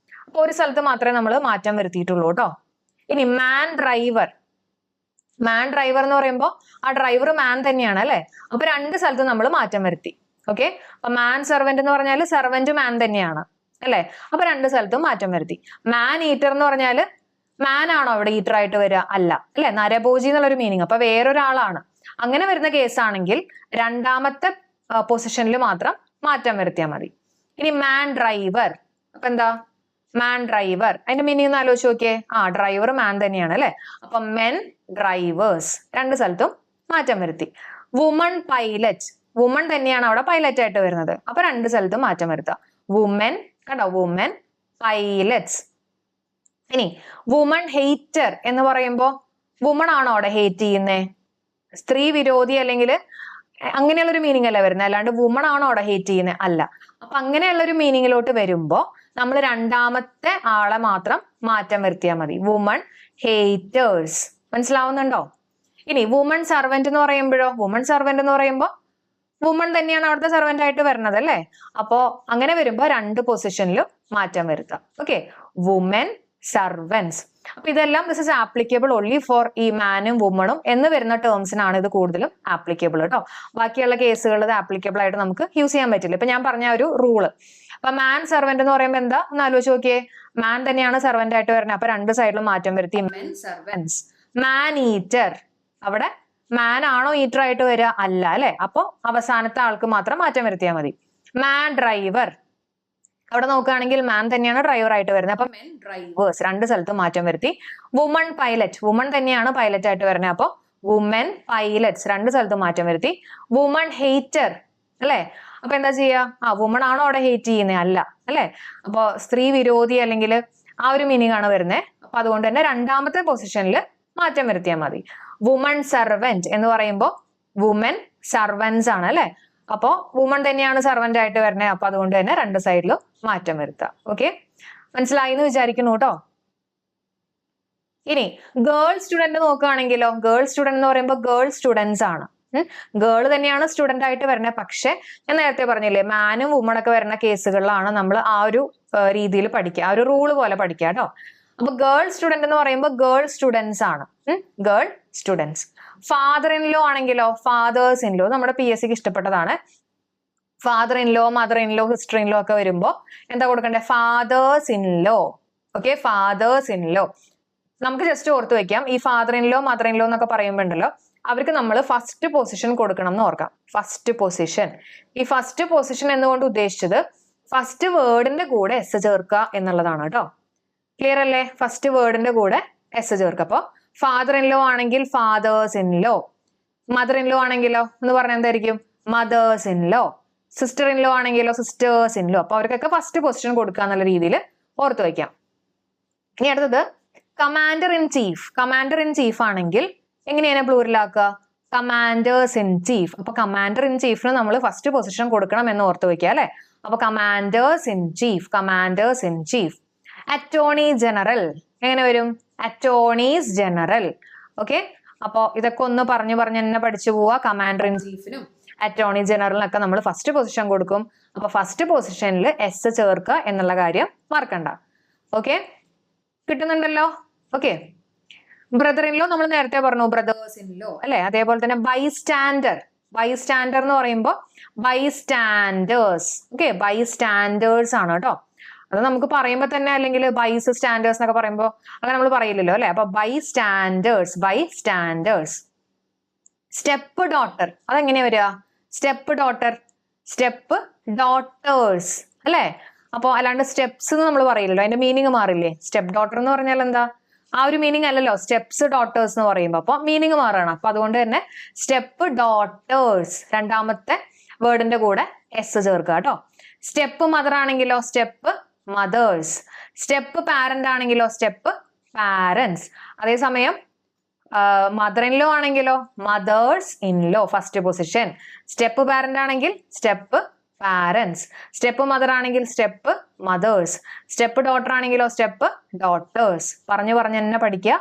അപ്പൊ ഒരു സ്ഥലത്ത് മാത്രമേ നമ്മൾ മാറ്റം വരുത്തിയിട്ടുള്ളൂ കേട്ടോ. ഇനി മാൻ ഡ്രൈവർ. മാൻ ഡ്രൈവർ എന്ന് പറയുമ്പോൾ ആ ഡ്രൈവർ മാൻ തന്നെയാണ് അല്ലെ. അപ്പൊ രണ്ട് സ്ഥലത്ത് നമ്മൾ മാറ്റം വരുത്തി. ഓക്കെ. അപ്പൊ മാൻ സെർവന്റ് എന്ന് പറഞ്ഞാൽ സെർവന്റ് മാൻ തന്നെയാണ് അല്ലെ. അപ്പൊ രണ്ട് സ്ഥലത്തും മാറ്റം വരുത്തി. മാൻ ഈറ്റർ എന്ന് പറഞ്ഞാൽ മാൻ ആണോ അവിടെ ഈറ്റർ ആയിട്ട് വരിക? അല്ല അല്ലെ, നരഭോജി എന്നുള്ളൊരു മീനിങ്. അപ്പൊ വേറൊരാളാണ്. അങ്ങനെ വരുന്ന കേസാണെങ്കിൽ രണ്ടാമത്തെ പൊസിഷനിൽ മാത്രം മാറ്റം വരുത്തിയാൽ മതി. ഇനി മാൻ ഡ്രൈവർ. അപ്പൊ എന്താ? മാൻ ഡ്രൈവർ. അതിന്റെ മീനിങ് ഒന്ന് ആലോചിച്ച് നോക്കിയേ. ഡ്രൈവർ മാൻ തന്നെയാണ് അല്ലെ. അപ്പൊ മെൻ ഡ്രൈവേഴ്സ്. രണ്ട് സ്ഥലത്തും മാറ്റം വരുത്തി. Woman pilot. വുമൺ തന്നെയാണ് അവിടെ പൈലറ്റ് ആയിട്ട് വരുന്നത്. അപ്പൊ രണ്ട് സ്ഥലത്തും മാറ്റം വരുത്താം. വുമൻ, കണ്ടോ, വുമൻ പൈലറ്റ്സ്. ഇനി വുമൺ ഹെയ്റ്റർ എന്ന് പറയുമ്പോ വുമൺ ആണോ അവിടെ ഹേറ്റ് ചെയ്യുന്നേ? സ്ത്രീ വിരോധി അല്ലെങ്കിൽ അങ്ങനെയുള്ളൊരു മീനിങ് അല്ല വരുന്നത്. അല്ലാണ്ട് വുമൺ ആണോ അവിടെ ഹേറ്റ് ചെയ്യുന്നത്? അല്ല. അപ്പൊ അങ്ങനെയുള്ളൊരു മീനിങ്ങിലോട്ട് വരുമ്പോ നമ്മൾ രണ്ടാമത്തെ ആളെ മാത്രം മാറ്റം വരുത്തിയാൽ മതി. Woman haters. മനസ്സിലാവുന്നുണ്ടോ? ഇനി വുമൺ സർവന്റ് എന്ന് പറയുമ്പോഴോ, വുമൺ സർവന്റ് എന്ന് പറയുമ്പോ വുമൺ തന്നെയാണ് അവിടുത്തെ സെർവന്റ് ആയിട്ട് വരുന്നത് അല്ലേ. അപ്പോ അങ്ങനെ വരുമ്പോ രണ്ട് പൊസിഷനിലും മാറ്റം വരുത്താം. Okay, woman servants. അപ്പൊ ഇതെല്ലാം this is applicable only for ഈ മാനും വുമണും എന്ന് വരുന്ന ടേംസിനാണ് ഇത് കൂടുതലും ആപ്ലിക്കബിൾ കേട്ടോ. ബാക്കിയുള്ള കേസുകൾ ഇത് ആപ്ലിക്കബിൾ ആയിട്ട് നമുക്ക് യൂസ് ചെയ്യാൻ പറ്റില്ല. ഇപ്പൊ ഞാൻ പറഞ്ഞ ഒരു റൂള്. അപ്പൊ മാൻ സെർവന്റ് എന്ന് പറയുമ്പോൾ എന്താ ഒന്ന് ആലോചിച്ച് നോക്കിയേ. മാൻ തന്നെയാണ് സെർവന്റ് ആയിട്ട് വരുന്നത്. അപ്പൊ രണ്ട് സൈഡിലും മാറ്റം വരുത്തി. Men servants. Man eater. അവിടെ മാൻ ആണോ ഈറ്റർ ആയിട്ട് വരിക? അല്ല അല്ലെ. അപ്പൊ അവസാനത്തെ ആൾക്ക് മാത്രം മാറ്റം വരുത്തിയാൽ മതി. മാൻ ഡ്രൈവർ. അവിടെ നോക്കുകയാണെങ്കിൽ മാൻ തന്നെയാണ് ഡ്രൈവർ ആയിട്ട് വരുന്നത്. അപ്പൊ മെൻ ഡ്രൈവേഴ്സ്. രണ്ട് സ്ഥലത്തും മാറ്റം വരുത്തി. Woman pilot. വുമൺ തന്നെയാണ് പൈലറ്റ് ആയിട്ട് വരുന്നത്. അപ്പൊ വുമൻ പൈലറ്റ്സ്. രണ്ട് സ്ഥലത്തും മാറ്റം വരുത്തി. വുമൺ ഹേറ്റർ അല്ലെ. അപ്പൊ എന്താ ചെയ്യാ? വുമൺ ആണോ അവിടെ ഹേറ്റ് ചെയ്യുന്നത്? അല്ല അല്ലെ. അപ്പൊ സ്ത്രീ വിരോധി അല്ലെങ്കിൽ ആ ഒരു മീനിങ് ആണ് വരുന്നത്. അപ്പൊ അതുകൊണ്ട് തന്നെ രണ്ടാമത്തെ പൊസിഷനിൽ മാറ്റം വരുത്തിയാൽ മതി. വുമൺ സർവന്റ് എന്ന് പറയുമ്പോൾ വുമൻ സർവൻസ് ആണ് അല്ലെ. അപ്പോ വുമൺ തന്നെയാണ് സർവന്റ് ആയിട്ട് വരുന്നത്. അപ്പൊ അതുകൊണ്ട് തന്നെ രണ്ട് സൈഡിലും മാറ്റം വരുത്താം. ഓക്കെ, മനസ്സിലായി എന്ന് വിചാരിക്കുന്നു കേട്ടോ. ഇനി ഗേൾ സ്റ്റുഡന്റ് നോക്കുകയാണെങ്കിലോ, ഗേൾ സ്റ്റുഡന്റ് എന്ന് പറയുമ്പോൾ ഗേൾ സ്റ്റുഡൻസ് ആണ്. ഗേൾ തന്നെയാണ് സ്റ്റുഡന്റ് ആയിട്ട് വരുന്നത്. പക്ഷെ ഞാൻ നേരത്തെ പറഞ്ഞില്ലേ, മാനും വുമൺ ഒക്കെ വരുന്ന കേസുകളിലാണ് നമ്മൾ ആ ഒരു രീതിയിൽ പഠിക്കുക, ആ ഒരു റൂള് പോലെ പഠിക്കുക കേട്ടോ. അപ്പൊ ഗേൾ സ്റ്റുഡന്റ് എന്ന് പറയുമ്പോൾ ഗേൾ സ്റ്റുഡൻസ് ആണ്. Girl students. Father in law ആണെങ്കിലോ, ഫാദേഴ്സ് ഇൻ ലോ നമ്മുടെ PSCക്ക് ഇഷ്ടപ്പെട്ടതാണ്. Father in law, mother in law, sister in law ഒക്കെ വരുമ്പോ എന്താ കൊടുക്കണ്ടേ? Fathers in law. Okay, fathers in law. നമുക്ക് ജസ്റ്റ് ഓർത്ത് വെക്കാം, ഈ father in law, mother in law എന്നൊക്കെ പറയുമ്പോ ഉണ്ടല്ലോ, അവർക്ക് നമ്മൾ ഫസ്റ്റ് പൊസിഷൻ കൊടുക്കണം എന്ന് ഓർക്കാം. First position. ഈ ഫസ്റ്റ് പൊസിഷൻ എന്നുകൊണ്ട് ഉദ്ദേശിച്ചത് ഫസ്റ്റ് വേർഡിന്റെ കൂടെ എസ് ചേർക്കുക എന്നുള്ളതാണ് കേട്ടോ. ക്ലിയർ അല്ലേ? ഫസ്റ്റ് വേർഡിന്റെ കൂടെ എസ് ചേർക്കുക. അപ്പൊ ഫാദർ ഇൻ ലോ ആണെങ്കിൽ fathers in law, mother in law ആണെങ്കിലോ എന്ന് പറഞ്ഞാൽ എന്തായിരിക്കും? Mothers in law. Sister in law ആണെങ്കിലോ സിസ്റ്റേഴ്സ് ഇൻ ലോ. അപ്പൊ അവർക്കൊക്കെ ഫസ്റ്റ് പൊസിഷൻ കൊടുക്കുക എന്നുള്ള രീതിയിൽ ഓർത്ത് വയ്ക്കാം. ഇനി അടുത്തത് commander in chief. Commander in chief ആണെങ്കിൽ എങ്ങനെയാണ് പ്ലൂറലാക്കുക? Commanders in chief. അപ്പൊ കമാൻഡർ ഇൻ ചീഫിന് നമ്മൾ ഫസ്റ്റ് പൊസിഷൻ കൊടുക്കണം എന്ന് ഓർത്ത് വയ്ക്കുക അല്ലെ. അപ്പൊ commanders in chief, commanders in chief. Attorney general എങ്ങനെ വരും? Attorneys general. ഓക്കെ, അപ്പൊ ഇതൊക്കെ ഒന്ന് പറഞ്ഞു തന്നെ പഠിച്ചു പോവുക. കമാൻഡർ ഇൻ ചീഫിനും അറ്റോർണി ജനറലിനൊക്കെ നമ്മൾ ഫസ്റ്റ് പൊസിഷൻ കൊടുക്കും. അപ്പൊ ഫസ്റ്റ് പൊസിഷനിൽ എസ് ചേർക്കുക എന്നുള്ള കാര്യം മറക്കണ്ട. ഓക്കെ, കിട്ടുന്നുണ്ടല്ലോ? ഓക്കെ, ബ്രദർ ഇൻ ലോ നമ്മൾ നേരത്തെ പറഞ്ഞു, ബ്രദേഴ്സ് ഇൻ ലോ അല്ലെ. അതേപോലെ തന്നെ ബൈസ്റ്റാൻഡർ. ബൈസ്റ്റാൻഡർ എന്ന് പറയുമ്പോൾ ബൈസ്റ്റാൻഡേഴ്സ്. ഓക്കെ, ബൈസ്റ്റാൻഡേഴ്സ് ആണ് കേട്ടോ. അത് നമുക്ക് പറയുമ്പോൾ തന്നെ, അല്ലെങ്കിൽ ബൈസ് സ്റ്റാൻഡേഴ്സ് എന്നൊക്കെ പറയുമ്പോൾ അങ്ങനെ നമ്മൾ പറയില്ലല്ലോ അല്ലെ. അപ്പൊ ബൈസ്റ്റാൻഡേഴ്സ്, ബൈസ്റ്റാൻഡേഴ്സ്. സ്റ്റെപ്പ് ഡോട്ടർ അതെങ്ങനെയാ വരിക? സ്റ്റെപ്പ് ഡോട്ടർ, സ്റ്റെപ്പ് ഡോട്ടേഴ്സ് അല്ലെ. അപ്പൊ അല്ലാണ്ട് സ്റ്റെപ്സ് എന്ന് നമ്മൾ പറയില്ലല്ലോ, അതിന്റെ മീനിങ് മാറില്ലേ? സ്റ്റെപ്പ് ഡോട്ടർ എന്ന് പറഞ്ഞാൽ എന്താ? ആ ഒരു മീനിങ് അല്ലല്ലോ സ്റ്റെപ്സ് ഡോട്ടേഴ്സ് എന്ന് പറയുമ്പോൾ. അപ്പൊ മീനിങ് മാറുകയാണ്. അപ്പൊ അതുകൊണ്ട് തന്നെ സ്റ്റെപ്പ് ഡോട്ടേഴ്സ് രണ്ടാമത്തെ വേർഡിന്റെ കൂടെ എസ് ചേർക്കുക കേട്ടോ. സ്റ്റെപ്പ് മദർ ആണെങ്കിലോ സ്റ്റെപ്പ് മദേഴ്സ്. സ്റ്റെപ്പ് പാരന്റ് ആണെങ്കിലോ സ്റ്റെപ്പ് പാരന്റ്സ്. അതേസമയം മദർ ഇൻ ലോ ആണെങ്കിലോ mothers in law first position. Step parent ആണെങ്കിൽ സ്റ്റെപ്പ് പാരന്റ്സ്. സ്റ്റെപ്പ് മദർ ആണെങ്കിൽ സ്റ്റെപ്പ് മദേഴ്സ്. സ്റ്റെപ്പ് ഡോട്ടർ ആണെങ്കിലോ സ്റ്റെപ്പ് ഡോട്ടേഴ്സ്. പറഞ്ഞു തന്നെ പഠിക്കുക.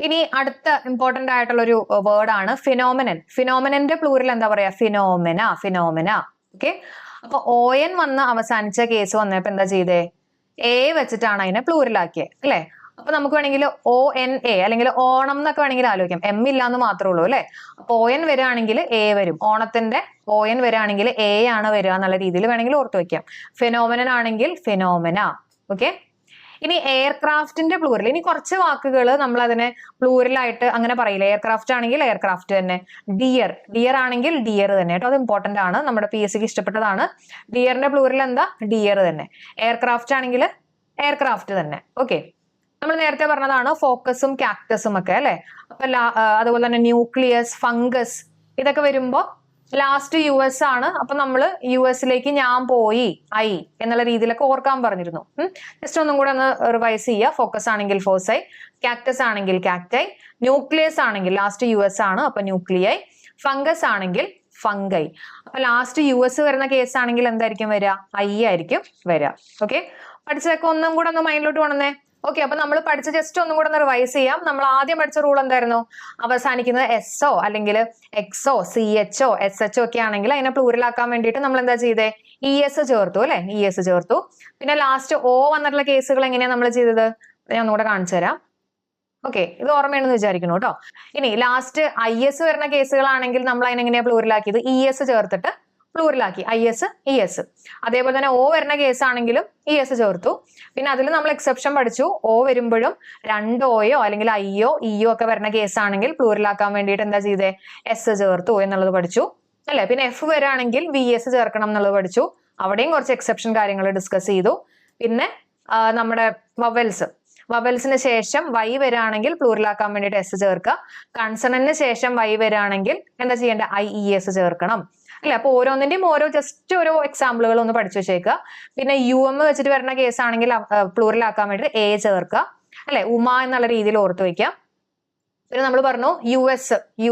ഇനി അടുത്ത ഇമ്പോർട്ടന്റ് ആയിട്ടുള്ള ഒരു വേർഡ് ആണ് ഫിനോമിനൻ. ഫിനോമിനന്റെ പ്ലൂറൽ എന്താ പറയാ? ഫിനോമിന. ഫിനോമിന. ഓക്കെ. അപ്പൊ ON വന്ന് അവസാനിച്ച കേസ് വന്നപ്പോ എന്താ ചെയ്തേ? എ വെച്ചിട്ടാണ് അതിനെ പ്ലൂറലാക്കിയത് അല്ലെ? അപ്പൊ നമുക്ക് വേണമെങ്കിൽ ONA അല്ലെങ്കിൽ ഓണം എന്നൊക്കെ വേണമെങ്കിൽ ആലോചിക്കാം. M ഇല്ലാന്ന് മാത്രമേ ഉള്ളൂ അല്ലെ? അപ്പൊ ON വരികയാണെങ്കിൽ A വരും. ഓണത്തിന്റെ ON വരികയാണെങ്കിൽ A ആണ് വരിക എന്നുള്ള രീതിയിൽ വേണമെങ്കിൽ ഓർത്ത് വെക്കാം. ഫിനോമിനൻ ആണെങ്കിൽ ഫിനോമിന. ഓക്കെ. ഇനി എയർക്രാഫ്റ്റിന്റെ പ്ലൂറൽ. ഇനി കുറച്ച് വാക്കുകൾ നമ്മൾ അതിനെ പ്ലൂറലായിട്ട് അങ്ങനെ പറയില്ല. എയർക്രാഫ്റ്റ് ആണെങ്കിൽ എയർക്രാഫ്റ്റ് തന്നെ. ഡിയർ. ഡിയർ ആണെങ്കിൽ ഡിയർ തന്നെ കേട്ടോ. അത് ഇമ്പോർട്ടന്റ് ആണ്. നമ്മുടെ PSCക്ക് ഇഷ്ടപ്പെട്ടതാണ്. ഡിയറിന്റെ പ്ലൂറൽ എന്താ? ഡിയർ തന്നെ. എയർക്രാഫ്റ്റ് ആണെങ്കിൽ എയർക്രാഫ്റ്റ് തന്നെ. ഓക്കെ. നമ്മൾ നേരത്തെ പറഞ്ഞതാണ് ഫോക്കസും കാക്ടസും ഒക്കെ അല്ലെ? അപ്പൊ അതുപോലെ തന്നെ ന്യൂക്ലിയസ്, ഫംഗസ് ഇതൊക്കെ വരുമ്പോ ലാസ്റ്റ് US ആണ്. അപ്പൊ നമ്മൾ US ഞാൻ പോയി ഐ എന്നുള്ള രീതിയിലൊക്കെ ഓർക്കാൻ പറഞ്ഞിരുന്നു. ജസ്റ്റ് ഒന്നും കൂടെ ഒന്ന് റിവൈസ് ചെയ്യുക. ഫോക്കസ് ആണെങ്കിൽ ഫോസൈ, കാക്ടസ് ആണെങ്കിൽ കാക്ടൈ, ന്യൂക്ലിയസ് ആണെങ്കിൽ ലാസ്റ്റ് US ആണ് അപ്പൊ ന്യൂക്ലിയൈ, ഫംഗസ് ആണെങ്കിൽ ഫംഗൈ. അപ്പൊ ലാസ്റ്റ് US വരുന്ന കേസ് ആണെങ്കിൽ എന്തായിരിക്കും വരിക? ഐ ആയിരിക്കും വരിക. ഓക്കെ. പഠിച്ചതൊക്കെ ഒന്നും കൂടെ ഒന്ന് മൈൻഡിലോട്ട് കൊണ്ടുവന്നേ. ഓക്കെ. അപ്പൊ നമ്മൾ പഠിച്ച ജസ്റ്റ് ഒന്നും കൂടെ ഒന്ന് റിവൈസ് ചെയ്യാം. നമ്മൾ ആദ്യം പഠിച്ച റൂൾ എന്തായിരുന്നു? അവസാനിക്കുന്നത് SO അല്ലെങ്കിൽ XO, CHO, SHO ഒക്കെ ആണെങ്കിൽ അതിനെ പ്ലൂറലാക്കാൻ വേണ്ടിയിട്ട് നമ്മൾ എന്താ ചെയ്തേ? ES ചേർത്തു അല്ലെ? ES ചേർത്തു. പിന്നെ ലാസ്റ്റ് O വന്നിട്ടുള്ള കേസുകൾ എങ്ങനെയാ നമ്മൾ ചെയ്തത്? ഞാൻ ഒന്നുകൂടെ കാണിച്ചു തരാം. ഓക്കെ. ഇത് ഓർമ്മയാണെന്ന് വിചാരിക്കുന്നു കേട്ടോ. ഇനി ലാസ്റ്റ് IS വരുന്ന കേസുകളാണെങ്കിൽ നമ്മൾ അതിനെങ്ങനെയാ പ്ലൂറലാക്കിയത്? ES ചേർത്തിട്ട് പ്ലൂറലാക്കി. IS, ES. അതേപോലെ തന്നെ O വരുന്ന കേസ് ആണെങ്കിലും ES ചേർത്തു. പിന്നെ അതിൽ നമ്മൾ എക്സെപ്ഷൻ പഠിച്ചു. O വരുമ്പോഴും 2 Oയോ അല്ലെങ്കിൽ IO, EO ഒക്കെ വരുന്ന കേസ് ആണെങ്കിൽ പ്ലൂറലാക്കാൻ വേണ്ടിയിട്ട് എന്താ ചെയ്തേ? S ചേർത്തു എന്നുള്ളത് പഠിച്ചു അല്ലെ? പിന്നെ F വരാണെങ്കിൽ VS ചേർക്കണം എന്നുള്ളത് പഠിച്ചു. അവിടെയും കുറച്ച് എക്സെപ്ഷൻ കാര്യങ്ങൾ ഡിസ്കസ് ചെയ്തു. പിന്നെ നമ്മുടെ വവൽസിന് ശേഷം Y വരാണെങ്കിൽ പ്ലൂറലാക്കാൻ വേണ്ടിയിട്ട് S ചേർക്കുക. കൺസണന്റിന് ശേഷം Y വരാണെങ്കിൽ എന്താ ചെയ്യേണ്ടത്? IES ചേർക്കണം അല്ലെ? അപ്പൊ ഓരോന്നിന്റെയും ജസ്റ്റ് ഓരോ എക്സാമ്പിളുകൾ ഒന്ന് പഠിച്ചു വെച്ചേക്കുക. പിന്നെ UM വെച്ചിട്ട് വരുന്ന കേസ് ആണെങ്കിൽ പ്ലൂറലാക്കാൻ വേണ്ടിയിട്ട് A ചേർക്കുക അല്ലെ? ഉമ എന്നുള്ള രീതിയിൽ ഓർത്ത് വെക്കാം. പിന്നെ നമ്മൾ പറഞ്ഞു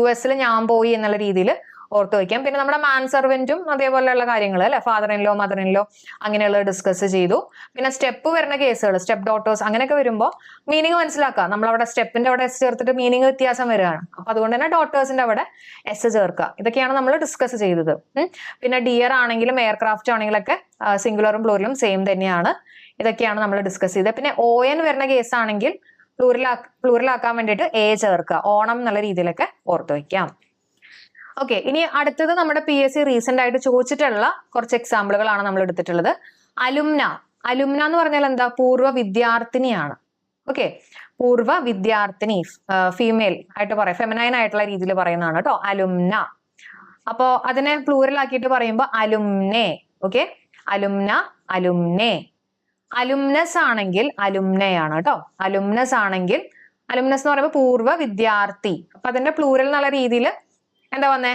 US ഞാൻ പോയി എന്നുള്ള രീതിയിൽ ഓർത്ത് വയ്ക്കാം. പിന്നെ നമ്മുടെ മാൻ സെർവന്റും അതേപോലെയുള്ള കാര്യങ്ങൾ അല്ലെ? Father in law, mother in law അങ്ങനെയുള്ളത് ഡിസ്കസ് ചെയ്തു. പിന്നെ സ്റ്റെപ്പ് വരുന്ന കേസുകൾ, സ്റ്റെപ്പ് ഡോട്ടേഴ്സ് അങ്ങനെയൊക്കെ വരുമ്പോൾ മീനിങ് മനസ്സിലാക്കുക. നമ്മൾ അവിടെ സ്റ്റെപ്പിന്റെ അവിടെ S ചേർത്തിട്ട് മീനിങ് വ്യത്യാസം വരികയാണ്. അപ്പൊ അതുകൊണ്ട് തന്നെ ഡോട്ടേഴ്സിന്റെ അവിടെ S ചേർക്കുക. ഇതൊക്കെയാണ് നമ്മൾ ഡിസ്കസ് ചെയ്തത്. പിന്നെ ഡിയർ ആണെങ്കിലും എയർക്രാഫ്റ്റ് ആണെങ്കിലൊക്കെ സിംഗുലറും പ്ലൂറലും സെയിം തന്നെയാണ്. ഇതൊക്കെയാണ് നമ്മൾ ഡിസ്കസ് ചെയ്തത്. പിന്നെ ON വരുന്ന കേസ് ആണെങ്കിൽ പ്ലൂറലാക്കാൻ വേണ്ടിയിട്ട് A ചേർക്കുക. ഓണം എന്നുള്ള രീതിയിലൊക്കെ ഓർത്ത് വയ്ക്കാം. ഓക്കെ. ഇനി അടുത്തത് നമ്മുടെ PSC റീസെന്റ് ആയിട്ട് ചോദിച്ചിട്ടുള്ള കുറച്ച് എക്സാമ്പിളുകളാണ് നമ്മൾ എടുത്തിട്ടുള്ളത്. അലുംന. അലുംന എന്ന് പറഞ്ഞാൽ എന്താ? പൂർവ്വ വിദ്യാർത്ഥിനിയാണ്. ഓക്കെ. പൂർവ്വ വിദ്യാർത്ഥിനി ഫീമെയിൽ ആയിട്ട് പറയാം, ഫെമിനൈൻ ആയിട്ടുള്ള രീതിയിൽ പറയുന്നതാണ് കേട്ടോ അലുംന. അപ്പോ അതിനെ പ്ലൂറൽ ആക്കിയിട്ട് പറയുമ്പോൾ അലുംനെ. ഓക്കെ. അലുംന, അലുംനെ. അലുംനസ് ആണെങ്കിൽ അലുംനയാണ് കേട്ടോ. അലുംനസ് ആണെങ്കിൽ അലുംനസ് എന്ന് പറയുമ്പോൾ പൂർവ്വ വിദ്യാർത്ഥി. അപ്പൊ അതിന്റെ പ്ലൂറൽ എന്നുള്ള രീതിയിൽ എന്താ വന്നേ?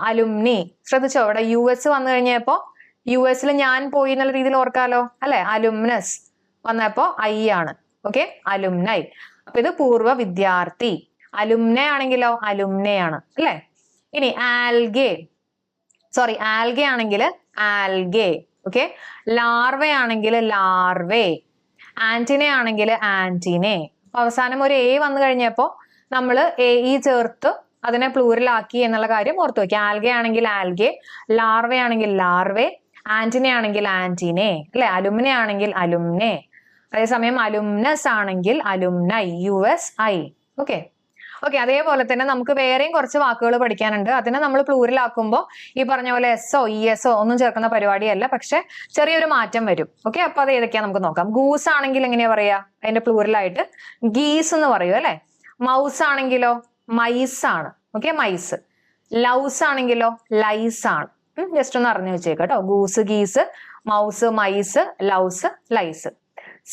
അലുംനി. ശ്രദ്ധിച്ചോ? ഇവിടെ US വന്നു കഴിഞ്ഞപ്പോ US ഞാൻ പോയി എന്നുള്ള രീതിയിൽ ഓർക്കാലോ അല്ലെ? അലുംനസ് വന്നപ്പോ I ആണ്. ഓക്കെ. അലുംനൈ. അപ്പൊ ഇത് പൂർവ്വ വിദ്യാർത്ഥി. അലുംന ആണെങ്കിലോ അലുംനയാണ് അല്ലെ? ഇനി ആൽഗെ ആണെങ്കിൽ ആൽഗെ. ഓക്കെ. ലാർവ ആണെങ്കിൽ ലാർവേ. ആന്റിന ആണെങ്കിൽ ആന്റിനെ. അപ്പൊ അവസാനം ഒരു A വന്നു കഴിഞ്ഞപ്പോ നമ്മൾ AE ചേർത്ത് അതിനെ പ്ലൂറലാക്കി എന്നുള്ള കാര്യം ഓർത്തു വയ്ക്കുക. ആൽഗെ ആണെങ്കിൽ ആൽഗെ, ലാർവ ആണെങ്കിൽ ലാർവേ, ആന്റിനെ ആണെങ്കിൽ ആന്റിനെ അല്ലെ? അലുമിനെ ആണെങ്കിൽ അലുംനെ. അതേസമയം അലുംനസ് ആണെങ്കിൽ അലുംനൈ, USI. ഓക്കെ. അതേപോലെ തന്നെ നമുക്ക് വേറെയും കുറച്ച് വാക്കുകൾ പഠിക്കാനുണ്ട്. അതിനെ നമ്മൾ പ്ലൂറലാക്കുമ്പോൾ ഈ പറഞ്ഞ പോലെ SO, ESO ഒന്നും ചേർക്കുന്ന പരിപാടിയല്ല, പക്ഷെ ചെറിയൊരു മാറ്റം വരും. ഓക്കെ. അപ്പൊ അത് ഏതൊക്കെയാ നമുക്ക് നോക്കാം. ഗൂസ് ആണെങ്കിൽ എങ്ങനെയാ പറയാ? അതിന്റെ പ്ലൂറലായിട്ട് ഗീസ് എന്ന് പറയൂ അല്ലെ? മൗസ് ആണെങ്കിലോ മൈസ് ആണ്. ഓക്കെ. മൈസ്. ലൗസ് ആണെങ്കിലോ ലൈസ് ആണ്. ജസ്റ്റ് ഒന്ന് അറിഞ്ഞു വെച്ചേക്കാം കേട്ടോ. Goose, geese, mouse, mice, louse, lice.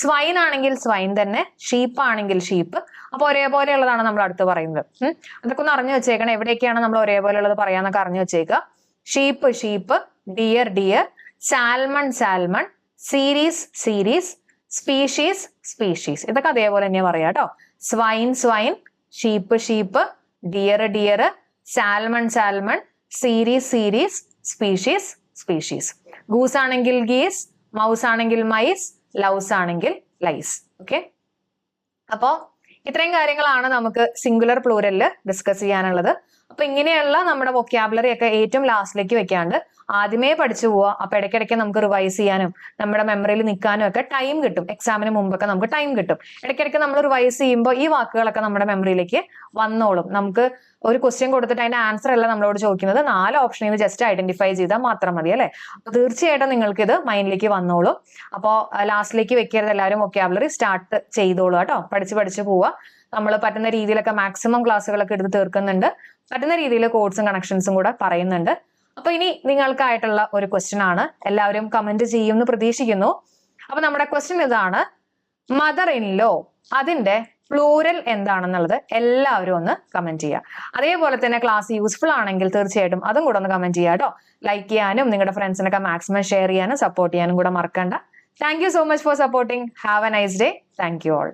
Swine ആണെങ്കിൽ സ്വൈൻ തന്നെ, ഷീപ്പ് ആണെങ്കിൽ ഷീപ്പ്. അപ്പൊ ഒരേപോലെയുള്ളതാണ് നമ്മൾ അടുത്ത് പറയുന്നത്. അതൊക്കെ ഒന്ന് അറിഞ്ഞു വെച്ചേക്കണം. എവിടെയൊക്കെയാണ് നമ്മൾ ഒരേപോലെയുള്ളത് പറയാന്നൊക്കെ അറിഞ്ഞു വെച്ചേക്കുക. Sheep sheep, deer deer, salmon salmon, series series, species species. ഇതൊക്കെ അതേപോലെ തന്നെയാ പറയാ കേട്ടോ. Swine swine, sheep sheep, deer deer, salmon salmon, series series, species species. Goose ആണെങ്കിൽ ഗീസ്, മൗസ് ആണെങ്കിൽ മൈസ്, ലൗസ് ആണെങ്കിൽ ലൈസ്. ഓക്കെ, അപ്പോ ഇത്രയും കാര്യങ്ങളാണ് നമുക്ക് സിംഗുലർ പ്ലൂരലില് ഡിസ്കസ് ചെയ്യാനുള്ളത്. അപ്പൊ ഇങ്ങനെയുള്ള നമ്മുടെ വൊക്കാബുലറി ഒക്കെ ഏറ്റവും ലാസ്റ്റിലേക്ക് വെക്കാണ്ട് ആദ്യമേ പഠിച്ചു പോവുക. അപ്പൊ ഇടയ്ക്കിടയ്ക്ക് നമുക്ക് റിവൈസ് ചെയ്യാനും നമ്മുടെ മെമ്മറിയിൽ നിൽക്കാനും ഒക്കെ ടൈം കിട്ടും. എക്സാമിന് മുമ്പൊക്കെ നമുക്ക് ടൈം കിട്ടും. ഇടയ്ക്കിടയ്ക്ക് നമ്മൾ റിവൈസ് ചെയ്യുമ്പോൾ ഈ വാക്കുകളൊക്കെ നമ്മുടെ മെമ്മറിയിലേക്ക് വന്നോളും. നമുക്ക് ഒരു ക്വസ്റ്റ്യൻ കൊടുത്തിട്ട് അതിന്റെ ആൻസർ അല്ല നമ്മളോട് ചോദിക്കുന്നത്, 4 ഓപ്ഷനിൽ നിന്ന് ജസ്റ്റ് ഐഡന്റിഫൈ ചെയ്താൽ മാത്രം മതി അല്ലെ. അപ്പൊ തീർച്ചയായിട്ടും നിങ്ങൾക്ക് ഇത് മൈൻഡിലേക്ക് വന്നോളും. അപ്പോൾ ലാസ്റ്റിലേക്ക് വെക്കരുത്. എല്ലാവരും വൊക്കാബുലറി സ്റ്റാർട്ട് ചെയ്തോളൂ കേട്ടോ. പഠിച്ച് പോവുക. നമ്മൾ പറ്റുന്ന രീതിയിലൊക്കെ മാക്സിമം ക്ലാസ്സുകളൊക്കെ എടുത്ത് തീർക്കുന്നുണ്ട്. പറ്റുന്ന രീതിയിൽ കോഡ്സും കണക്ഷൻസും കൂടെ പറയുന്നുണ്ട്. അപ്പൊ ഇനി നിങ്ങൾക്കായിട്ടുള്ള ഒരു ക്വസ്റ്റ്യൻ ആണ്. എല്ലാവരും കമന്റ് ചെയ്യുമെന്ന് പ്രതീക്ഷിക്കുന്നു. അപ്പൊ നമ്മുടെ ക്വസ്റ്റ്യൻ ഇതാണ്, മദർ ഇൻ ലോ അതിന്റെ പ്ലൂരൽ എന്താണെന്നുള്ളത് എല്ലാവരും ഒന്ന് കമന്റ് ചെയ്യുക. അതേപോലെ തന്നെ ക്ലാസ് യൂസ്ഫുൾ ആണെങ്കിൽ തീർച്ചയായിട്ടും അതും കൂടെ ഒന്ന് കമന്റ് ചെയ്യുക കേട്ടോ. ലൈക്ക് ചെയ്യാനും നിങ്ങളുടെ ഫ്രണ്ട്സിനൊക്കെ മാക്സിമം ഷെയർ ചെയ്യാനും സപ്പോർട്ട് ചെയ്യാനും കൂടെ മറക്കണ്ട. Thank you so much for supporting. Have A nice day. Thank you all.